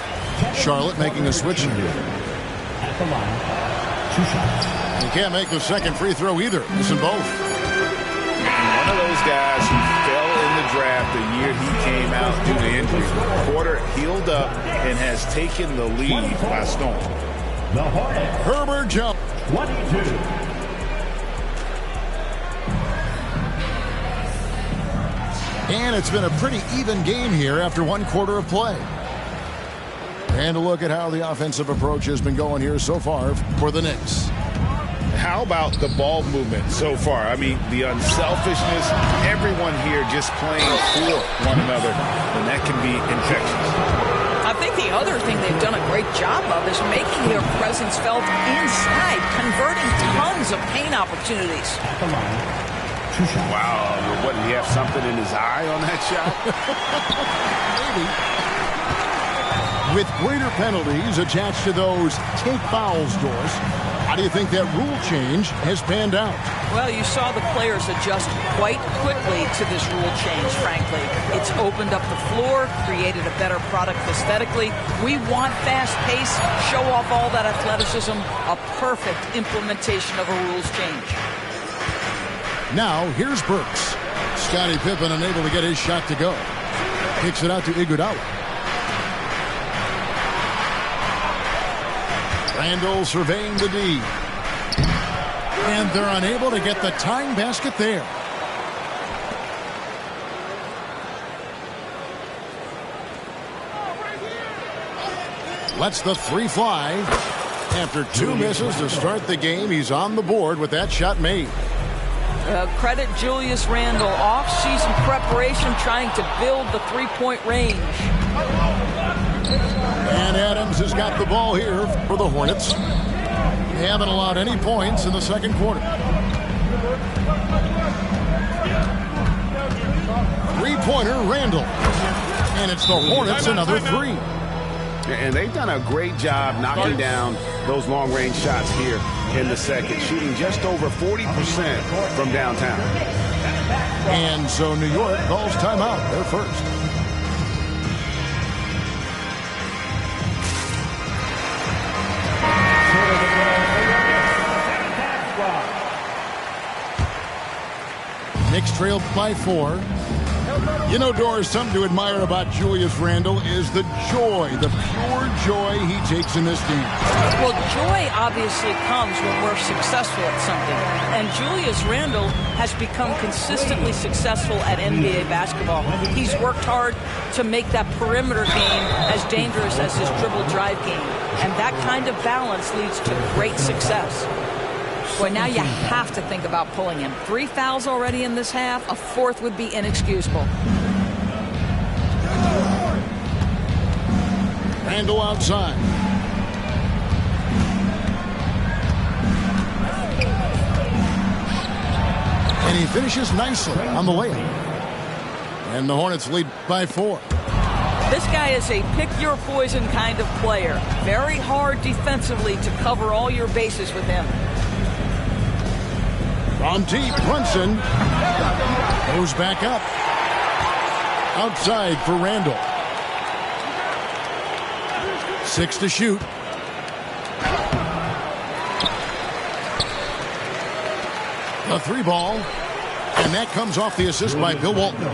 Charlotte making a switch here. At the line, 2 shots. He can't make the second free throw either. Missing both. One of those guys who fell in the draft the year he came out due to injury. Porter healed up and has taken the lead by storm. The Hornets, Herbert Jones. 22. And it's been a pretty even game here after 1 quarter of play. And a look at how the offensive approach has been going here so far for the Knicks. How about the ball movement so far? I mean, the unselfishness, everyone here just playing for one another, and that can be infectious. I think the other thing they've done a great job of is making their presence felt inside, converting tons of paint opportunities. At the line, 2 shots. Wow, what, did he have something in his eye on that shot? Maybe. With greater penalties attached to those take fouls, Doris, do you think that rule change has panned out? Well, you saw the players adjust quite quickly to this rule change, frankly. It's opened up the floor, created a better product aesthetically. We want fast pace, show off all that athleticism, a perfect implementation of a rules change. Now, here's Burks. Scottie Pippen unable to get his shot to go. Kicks it out to Iguodala. Randall surveying the D. And they're unable to get the tying basket there. Lets the three fly. After two misses to start the game, he's on the board with that shot made. Credit Julius Randle. Off-season preparation trying to build the three-point range. And Adams has got the ball here for the Hornets. They haven't allowed any points in the second quarter. Three-pointer, Randle. And it's the Hornets another three. And they've done a great job knocking down those long-range shots here in the second, shooting just over 40% from downtown. And so New York calls timeout. They're first. Knicks trail by 4. You know, Doris, something to admire about Julius Randle is the joy, the pure joy he takes in this game. Well, joy obviously comes when we're successful at something. And Julius Randle has become consistently successful at NBA basketball. He's worked hard to make that perimeter game as dangerous as his dribble drive game. And that kind of balance leads to great success. Boy, now you have to think about pulling him. 3 fouls already in this half. A fourth would be inexcusable. Randle outside. And he finishes nicely on the layup. And the Hornets lead by 4. This guy is a pick-your-poison kind of player. Very hard defensively to cover all your bases with him. From deep, Brunson goes back up. Outside for Randle. 6 to shoot. The 3 ball. And that comes off the assist by Bill Walton.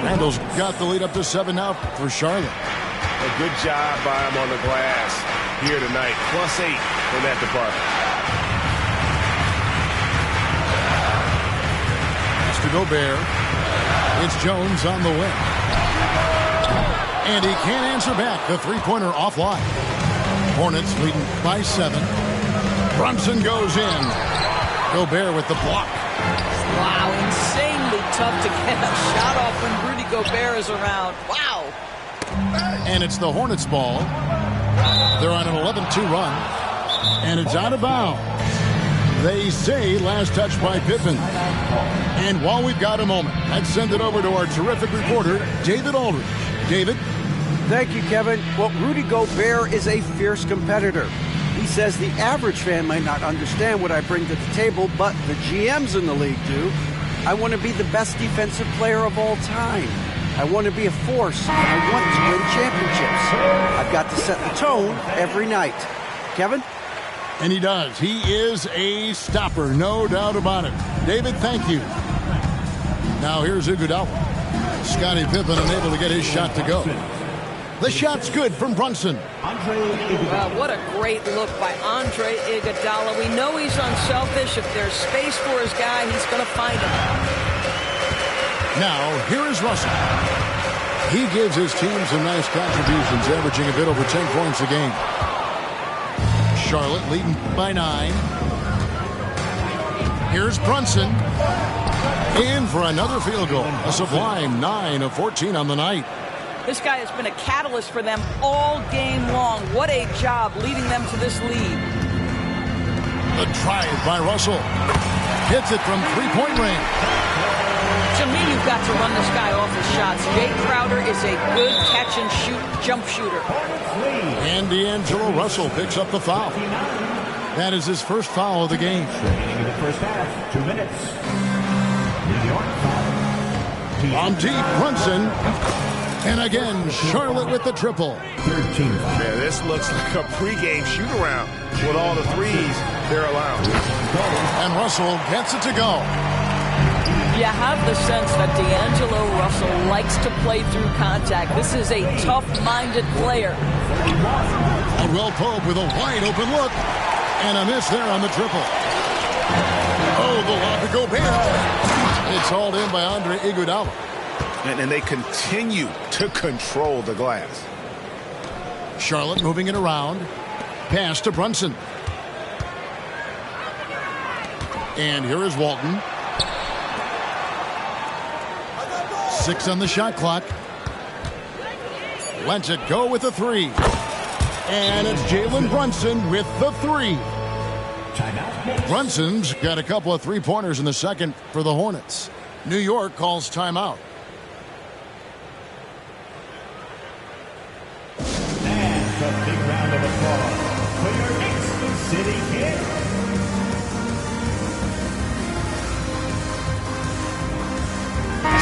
Randle's got the lead up to 7 now for Charlotte. A good job by him on the glass here tonight. +8 in that department. To Gobert. It's Jones on the wing. And he can't answer back. The three-pointer offline. Hornets leading by 7. Brunson goes in. Gobert with the block. Wow, insanely tough to get a shot off when Rudy Gobert is around. Wow. And it's the Hornets ball. They're on an 11-2 run. And it's out of bounds. They say last touch by Pippen. And while we've got a moment, let's send it over to our terrific reporter, David Aldridge. David? Thank you, Kevin. Well, Rudy Gobert is a fierce competitor. He says the average fan might not understand what I bring to the table, but the GMs in the league do. I want to be the best defensive player of all time. I want to be a force, and I want to win championships. I've got to set the tone every night. Kevin? And he does. He is a stopper, no doubt about it. David, thank you. Now here's Iguodala. Scottie Pippen unable to get his shot to go. The shot's good from Brunson. What a great look by Andre Iguodala. We know he's unselfish. If there's space for his guy, he's going to find it. Now, here is Russell. He gives his team some nice contributions, averaging a bit over 10 points a game. Charlotte leading by 9. Here's Brunson. In for another field goal. A sublime 9 of 14 on the night. This guy has been a catalyst for them all game long. What a job leading them to this lead. The drive by Russell. Hits it from three-point range. To me, you've got to run this guy off his shots. Jay Crowder is a good catch-and-shoot jump shooter. And D'Angelo Russell picks up the foul. That is his first foul of the game. Training in the first half, 2 minutes. New York foul. On deep, Brunson. And again, Charlotte with the triple. 13. Yeah, this looks like a pregame shoot-around with all the threes they're allowing. And Russell gets it to go. You have the sense that D'Angelo Russell likes to play through contact. This is a tough-minded player. Caldwell Pope with a wide-open look. And a miss there on the triple. Oh, the lob to Gobert. It's hauled in by Andre Iguodala. And they continue to control the glass. Charlotte moving it around. Pass to Brunson. And here is Walton. 6 on the shot clock. Lets it go with the 3. And it's Jalen Brunson with the 3. Brunson's got a couple of three-pointers in the second for the Hornets. New York calls timeout. And a big round of applause for your Knicks City Kid.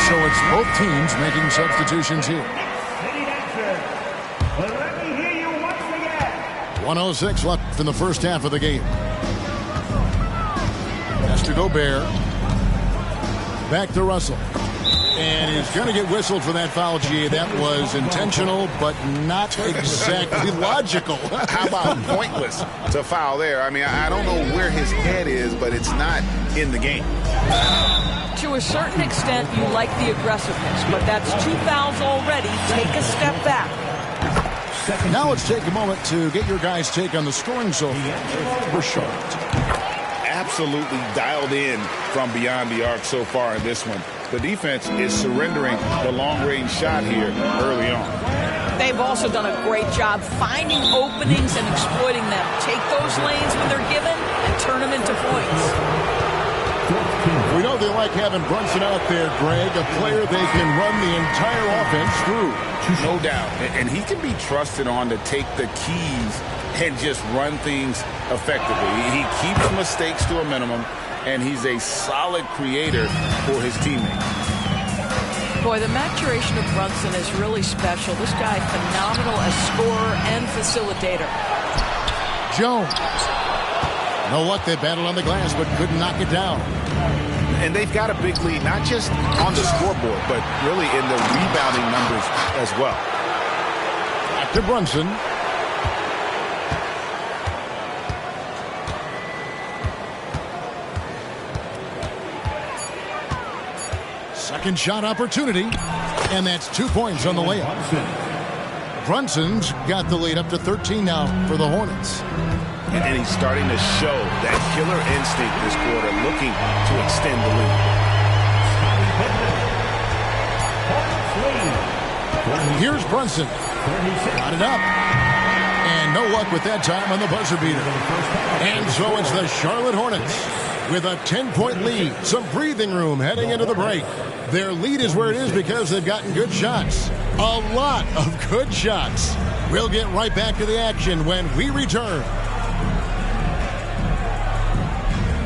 So it's both teams making substitutions here. City Dancer. Well, let me hear you once again. 1:06 left in the first half of the game. Has to Gobert. Back to Russell. And he's going to get whistled for that foul, G. That was intentional, but not exactly logical. How about pointless to foul there? I mean, I don't know where his head is, but it's not in the game. To a certain extent, you like the aggressiveness, but that's 2 fouls already. Take a step back. Now let's take a moment to get your guys' take on the scoring so far for Charlotte. Absolutely dialed in from beyond the arc so far in this one. The defense is surrendering the long-range shot here early on. They've also done a great job finding openings and exploiting them. Take those lanes when they're given and turn them into points. We know they like having Brunson out there, Greg, a player they can run the entire offense through. No doubt. And he can be trusted on to take the keys and just run things effectively. He keeps mistakes to a minimum, and he's a solid creator for his teammates. Boy, the maturation of Brunson is really special. This guy, phenomenal as scorer and facilitator. Jones. No luck, they battled on the glass, but couldn't knock it down. And they've got a big lead, not just on the scoreboard, but really in the rebounding numbers as well. Back to Brunson. Second shot opportunity, and that's 2 points on the layup. Brunson's got the lead up to 13 now for the Hornets. And he's starting to show that killer instinct this quarter, looking to extend the lead. Here's Brunson. Got it up. And no luck with that time on the buzzer beater. And so it's the Charlotte Hornets with a 10-point lead. Some breathing room heading into the break. Their lead is where it is because they've gotten good shots. A lot of good shots. We'll get right back to the action when we return.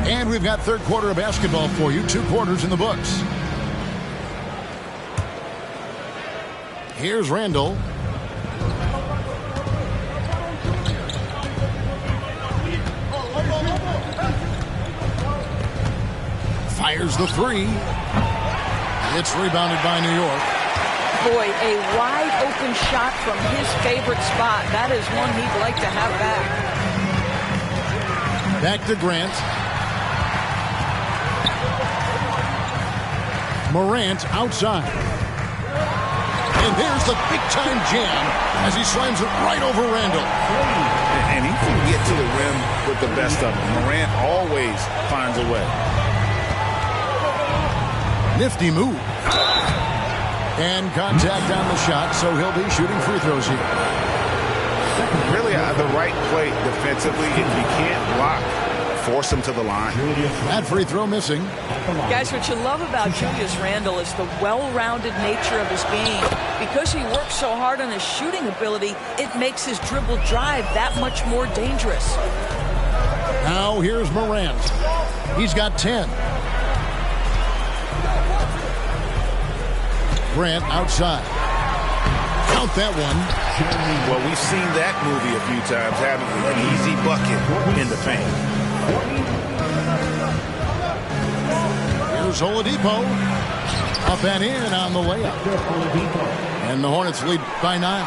And we've got third quarter of basketball for you. 2 quarters in the books. Here's Randall. Fires the 3. It's rebounded by New York. Boy, a wide open shot from his favorite spot. That is one he'd like to have back. Back to Grant. Morant outside. And there's the big-time jam as he slams it right over Randall. And he can get to the rim with the best of them. Morant always finds a way. Nifty move. And contact on the shot, so he'll be shooting free throws here. Really the right play defensively. If you can't block, force him to the line. That free throw missing. Guys, what you love about Julius Randle is the well-rounded nature of his game. Because he works so hard on his shooting ability, it makes his dribble drive that much more dangerous. Now here's Morant. He's got 10. Grant outside. Count that one. Well, we've seen that movie a few times, having an easy bucket in the paint. Here's Oladipo. Up and in on the layup. And the Hornets lead by 9.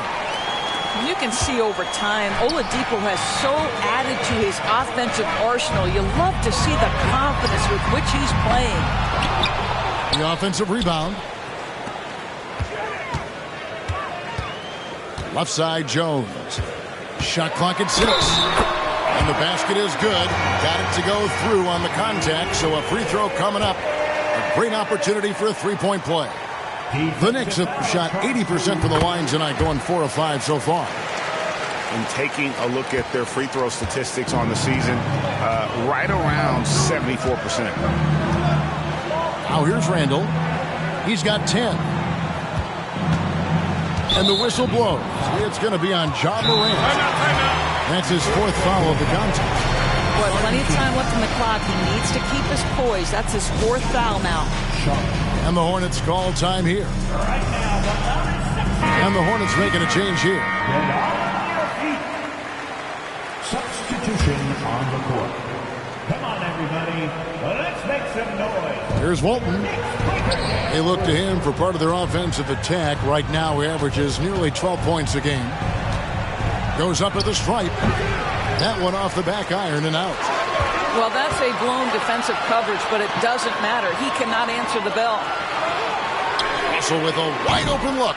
You can see over time, Oladipo has so added to his offensive arsenal. You love to see the confidence with which he's playing. The offensive rebound. Left side, Jones. Shot clock at 6. And the basket is good. Got it to go through on the contact, so a free throw coming up. A great opportunity for a three-point play. The Knicks have shot 80% from the line tonight, going 4 of 5 so far. And taking a look at their free throw statistics on the season, right around 74%. Now here's Randall. He's got 10. And the whistle blows. It's going to be on Ja Morant. That's his 4th foul of the contest. Boy, plenty of time left in the clock. He needs to keep his poise. That's his 4th foul now. And the Hornets call time here. And the Hornets making a change here. Substitution on the court. Come on, everybody. Let's make some noise. Here's Walton. They look to him for part of their offensive attack. Right now, he averages nearly 12 points a game. Goes up at the stripe. That one off the back iron and out. Well, that's a blown defensive coverage, but it doesn't matter. He cannot answer the bell. Russell with a wide open look.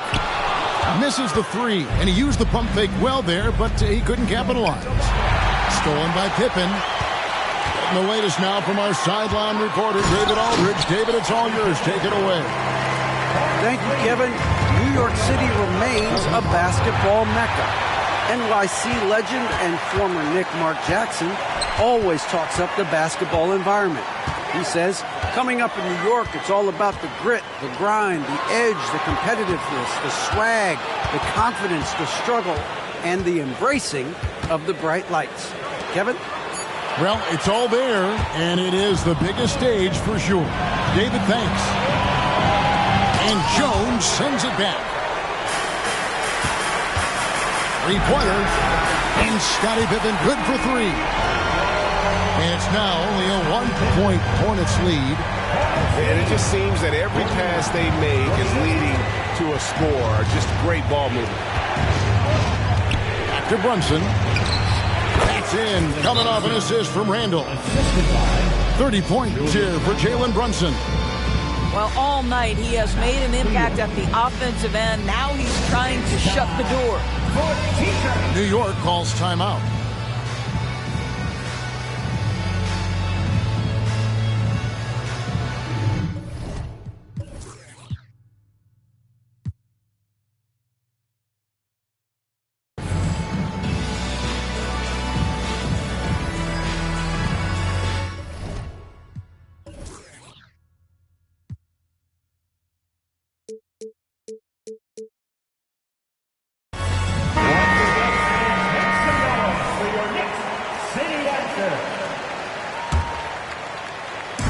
Misses the 3, and he used the pump fake well there, but he couldn't capitalize. Stolen by Pippen. Getting the latest now from our sideline reporter, David Aldridge. David, it's all yours. Take it away. Thank you, Kevin. New York City remains a basketball mecca. NYC legend and former Knick Mark Jackson always talks up the basketball environment. He says, coming up in New York, it's all about the grit, the grind, the edge, the competitiveness, the swag, the confidence, the struggle, and the embracing of the bright lights. Kevin? Well, it's all there, and it is the biggest stage for sure. David, thanks. And Jones sends it back. Three-pointer, and Scottie Pippen good for 3. And it's now only a 1-point Hornets lead. And it just seems that every pass they make is leading to a score. Just great ball movement. Back to Brunson. That's in. Coming off an assist from Randall. 30 points here for Jalen Brunson. Well, all night he has made an impact at the offensive end. Now he's trying to shut the door. New York calls timeout.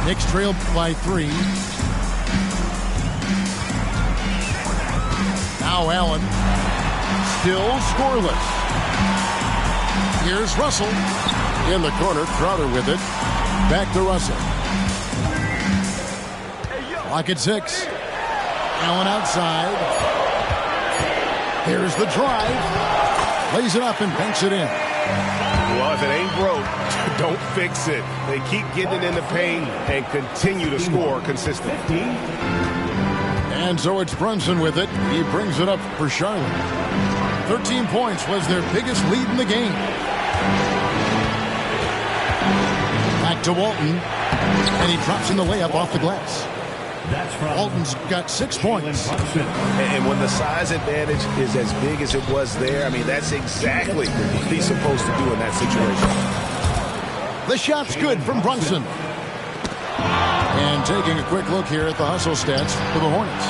Knicks trail by 3. Now Allen. Still scoreless. Here's Russell. In the corner, Crowder with it. Back to Russell. Clock at 6. Allen outside. Here's the drive. Lays it up and banks it in. Well, if it ain't broke, don't fix it. They keep getting it in the paint and continue to score consistently. And so it's Brunson with it. He brings it up for Charlotte. 13 points was their biggest lead in the game. Back to Walton. And he drops in the layup off the glass. Walton's got 6 points. And when the size advantage is as big as it was there, I mean, that's exactly what he's supposed to do in that situation. The shot's good from Brunson. And taking a quick look here at the hustle stats for the Hornets.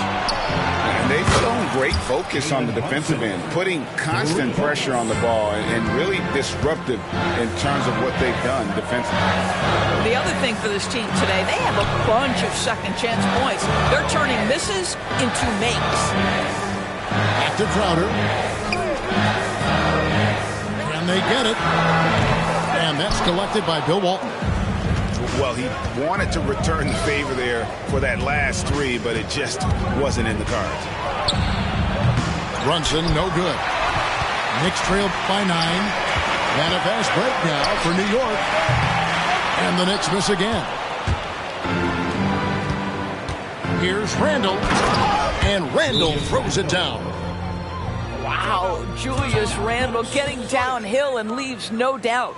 They've shown great focus on the defensive end, putting constant pressure on the ball and really disruptive in terms of what they've done defensively. The other thing for this team today, they have a bunch of second chance points. They're turning misses into makes. Back to Crowder. Can they get it? And that's collected by Bill Walton. Well, he wanted to return the favor there for that last three, but it just wasn't in the cards. Brunson, no good. Knicks trailed by 9. And a fast break now for New York. And the Knicks miss again. Here's Randall. And Randall throws it down. Wow, Julius Randle getting downhill and leaves no doubt.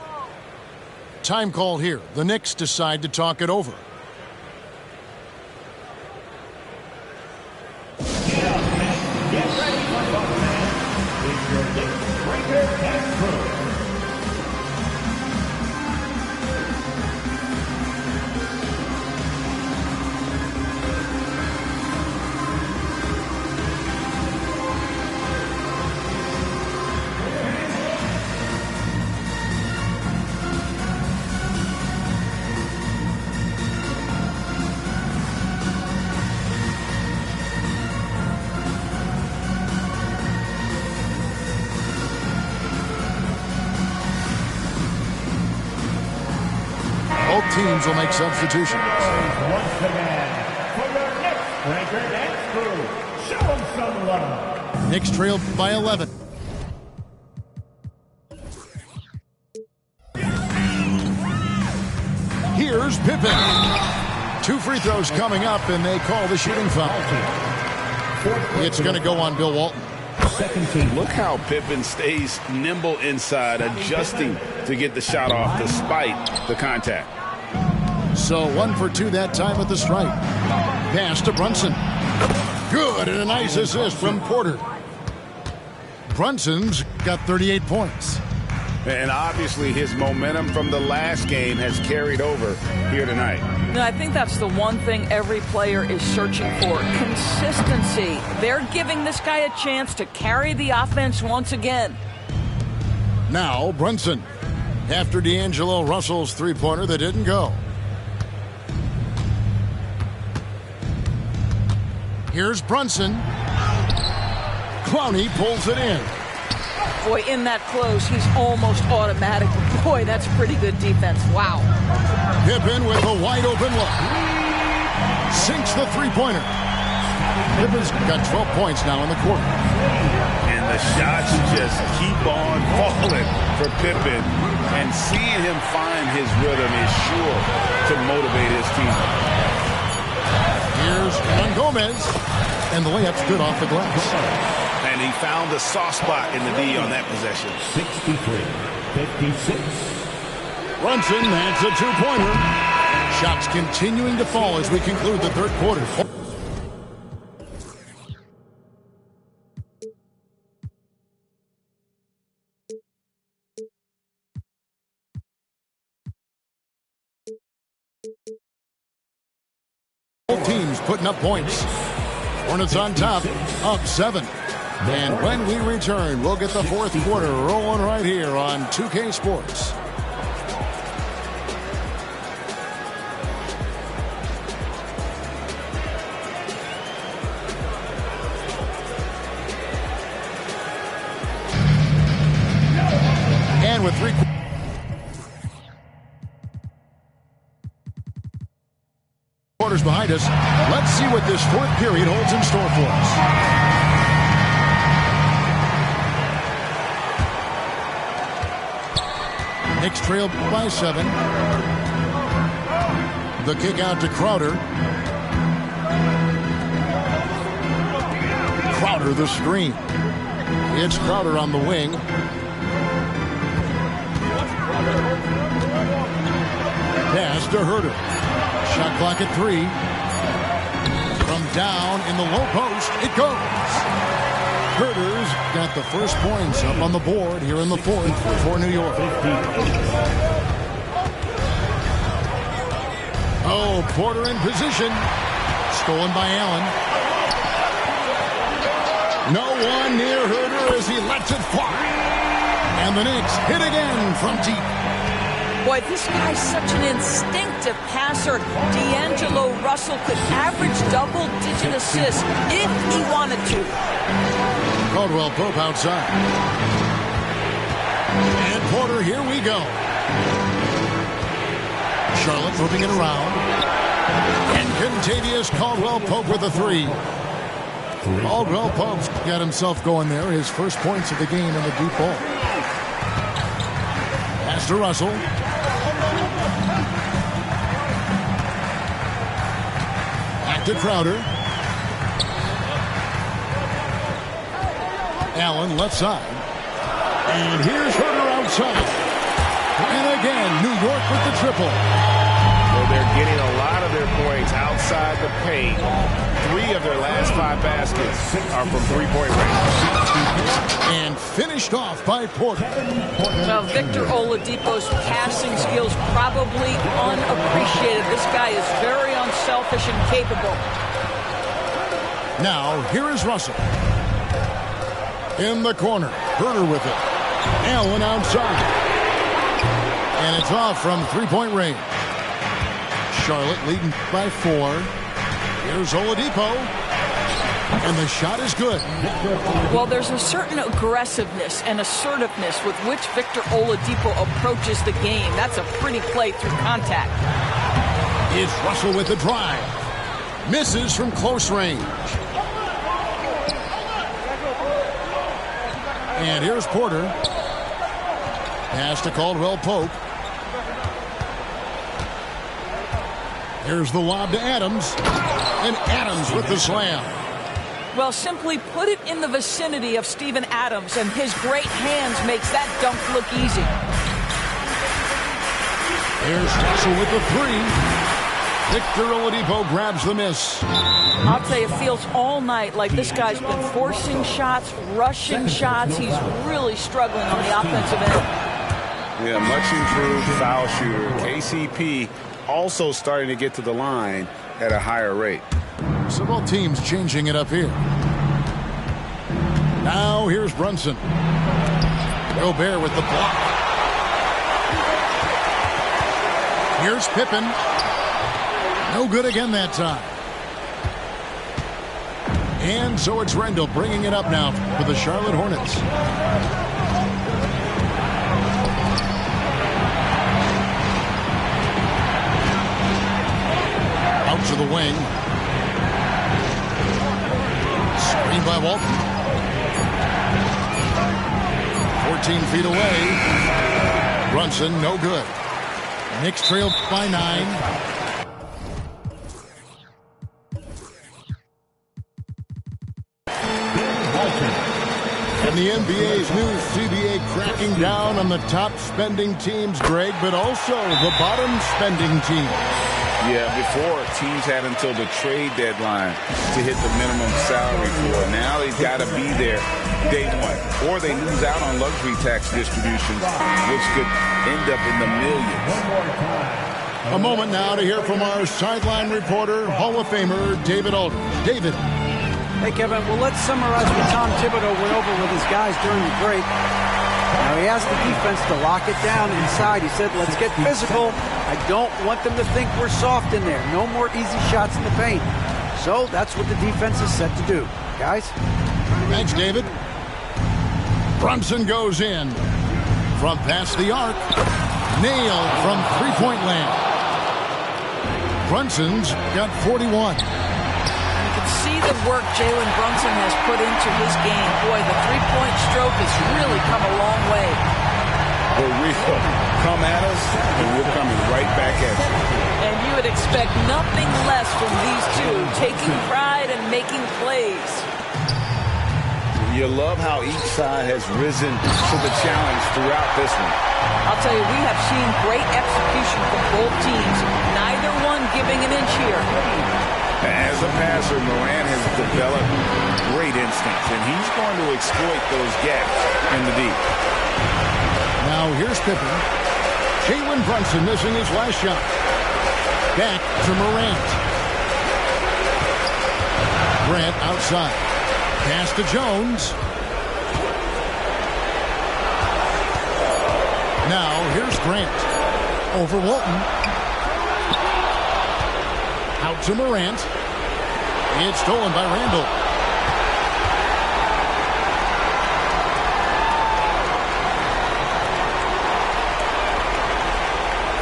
Time call here. The Knicks decide to talk it over. Get ready, my man. It's your Knicks breaker and crew. Both teams will make substitutions. Once again, for your Knicks breaker and crew, show them some love. Knicks trailed by 11. Here's Pippen. 2 free throws coming up, and they call the shooting foul. It's going to go on Bill Walton. Second team. Look how Pippen stays nimble inside, adjusting to get the shot off despite the contact. So 1 for 2 that time at the stripe. Pass to Brunson. Good, and a nice assist from Porter. Brunson's got 38 points. And obviously his momentum from the last game has carried over here tonight. And I think that's the one thing every player is searching for, consistency. They're giving this guy a chance to carry the offense once again. Now Brunson, after D'Angelo Russell's three-pointer that didn't go. Here's Brunson. Clowney pulls it in. Boy, in that close, he's almost automatic. Boy, that's pretty good defense. Wow. Pippen with a wide-open look. Sinks the three-pointer. Pippen's got 12 points now in the quarter. And the shots just keep on falling for Pippen. And seeing him find his rhythm is sure to motivate his team. Here's Juan Gomez. And the layup's good off the glass. And he found the soft spot in the D on that possession. 63-56. Brunson, that's a two-pointer. Shots continuing to fall as we conclude the third quarter. Both teams putting up points. Hornets on top, up 7. And when we return, we'll get the fourth quarter rolling right here on 2K Sports. And with 3 quarters behind us, let's see what this fourth period holds in store for us. Knicks trailed by 7. The kick out to Crowder. Crowder the screen. It's Crowder on the wing. Pass to Herter. Shot clock at 3. From down in the low post, it goes. Herter's got the first points up on the board here in the fourth for New York. Oh, Porter in position. Stolen by Allen. No one near Herder as he lets it fly. And the Knicks hit again from deep. Boy, this guy's such an instinctive passer. D'Angelo Russell could average double-digit assists if he wanted to. Caldwell Pope outside. And Porter, here we go. Charlotte moving it around. And Kentavious Caldwell Pope with a three. Caldwell Pope's got himself going there. His first points of the game in the deep ball. Pass to Russell. Back to Crowder. Allen left side. And here's Herder outside. And again, New York with the triple. Well, they're getting a lot of their points outside the paint. 3 of their last 5 baskets are from three-point range. And finished off by Porter. Well, Victor Oladipo's passing skills probably unappreciated. This guy is very unselfish and capable. Now, here is Russell. In the corner. Herder with it. Allen outside. And it's off from three-point range. Charlotte leading by 4. Here's Oladipo. And the shot is good. Well, there's a certain aggressiveness and assertiveness with which Victor Oladipo approaches the game. That's a pretty play through contact. It's Russell with the drive. Misses from close range. And here's Porter. Pass to Caldwell Pope. Here's the lob to Adams. And Adams with the slam. Well, simply put it in the vicinity of Steven Adams, and his great hands makes that dunk look easy. Here's Russell with the three. Victor Oladipo grabs the miss. I'll tell you, it feels all night like this guy's been forcing shots, rushing shots. He's really struggling on the offensive end. Yeah, much improved foul shooter. KCP also starting to get to the line at a higher rate. Several teams changing it up here. Now here's Brunson. Gobert with the block. Here's Pippen. No good again that time. And so it's Rendell bringing it up now for the Charlotte Hornets. Out to the wing. Screen by Walton. 14 feet away. Brunson, no good. Knicks trail by 9. And the NBA's new CBA cracking down on the top spending teams, Greg, but also the bottom spending teams. Yeah, before teams had until the trade deadline to hit the minimum salary floor. Now they've got to be there day one, or they lose out on luxury tax distributions, which could end up in the millions. A moment now to hear from our sideline reporter, Hall of Famer David Aldridge. David. Hey, Kevin, well, let's summarize what Tom Thibodeau went over with his guys during the break. Now, he asked the defense to lock it down inside. He said, let's get physical. I don't want them to think we're soft in there. No more easy shots in the paint. So that's what the defense is set to do. Guys? Thanks, David. Brunson goes in. From past the arc. Nailed from three-point land. Brunson's got 41. See the work Jalen Brunson has put into his game. Boy, the three-point stroke has really come a long way. For real. Come at us, and we're coming right back at you. And you would expect nothing less from these two, taking pride and making plays. You love how each side has risen to the challenge throughout this one. I'll tell you, we have seen great execution from both teams. Neither one giving an inch here. As a passer, Moran has developed great instincts, and he's going to exploit those gaps in the deep. Now here's Pippen. Jalen Brunson missing his last shot. Back to Morant. Grant outside. Pass to Jones. Now here's Grant. Over Walton. Out to Morant. It's stolen by Randall.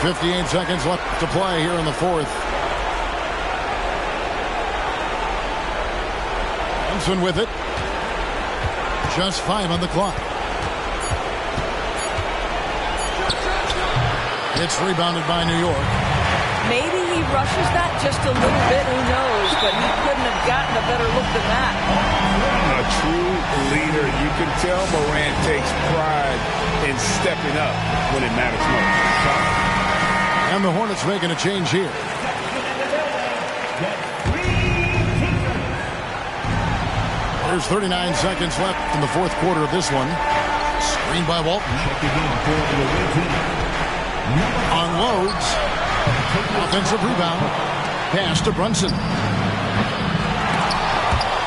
.58 seconds left to play here in the fourth. Thompson with it. Just 5 on the clock. It's rebounded by New York. Maybe he rushes that just a little bit, who knows, but he couldn't have gotten a better look than that. A true leader. You can tell Morant takes pride in stepping up when it matters most. And the Hornets making a change here. There's 39 seconds left in the fourth quarter of this one. Screen by Walton. Unloads. Offensive rebound. Pass to Brunson.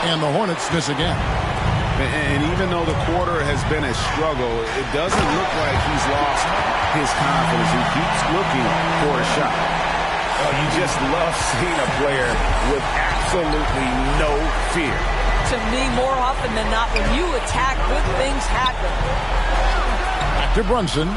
And the Hornets miss again. And even though the quarter has been a struggle, it doesn't look like he's lost his confidence. He keeps looking for a shot. You just love seeing a player with absolutely no fear. To me, more often than not, when you attack, good things happen. Back to Brunson.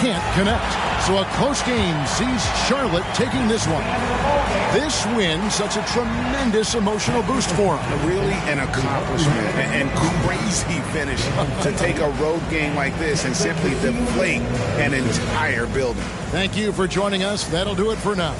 Can't connect. So a close game sees Charlotte taking this one. This win, such a tremendous emotional boost for them. Really an accomplishment and crazy finish to take a road game like this and simply deflate an entire building. Thank you for joining us. That'll do it for now.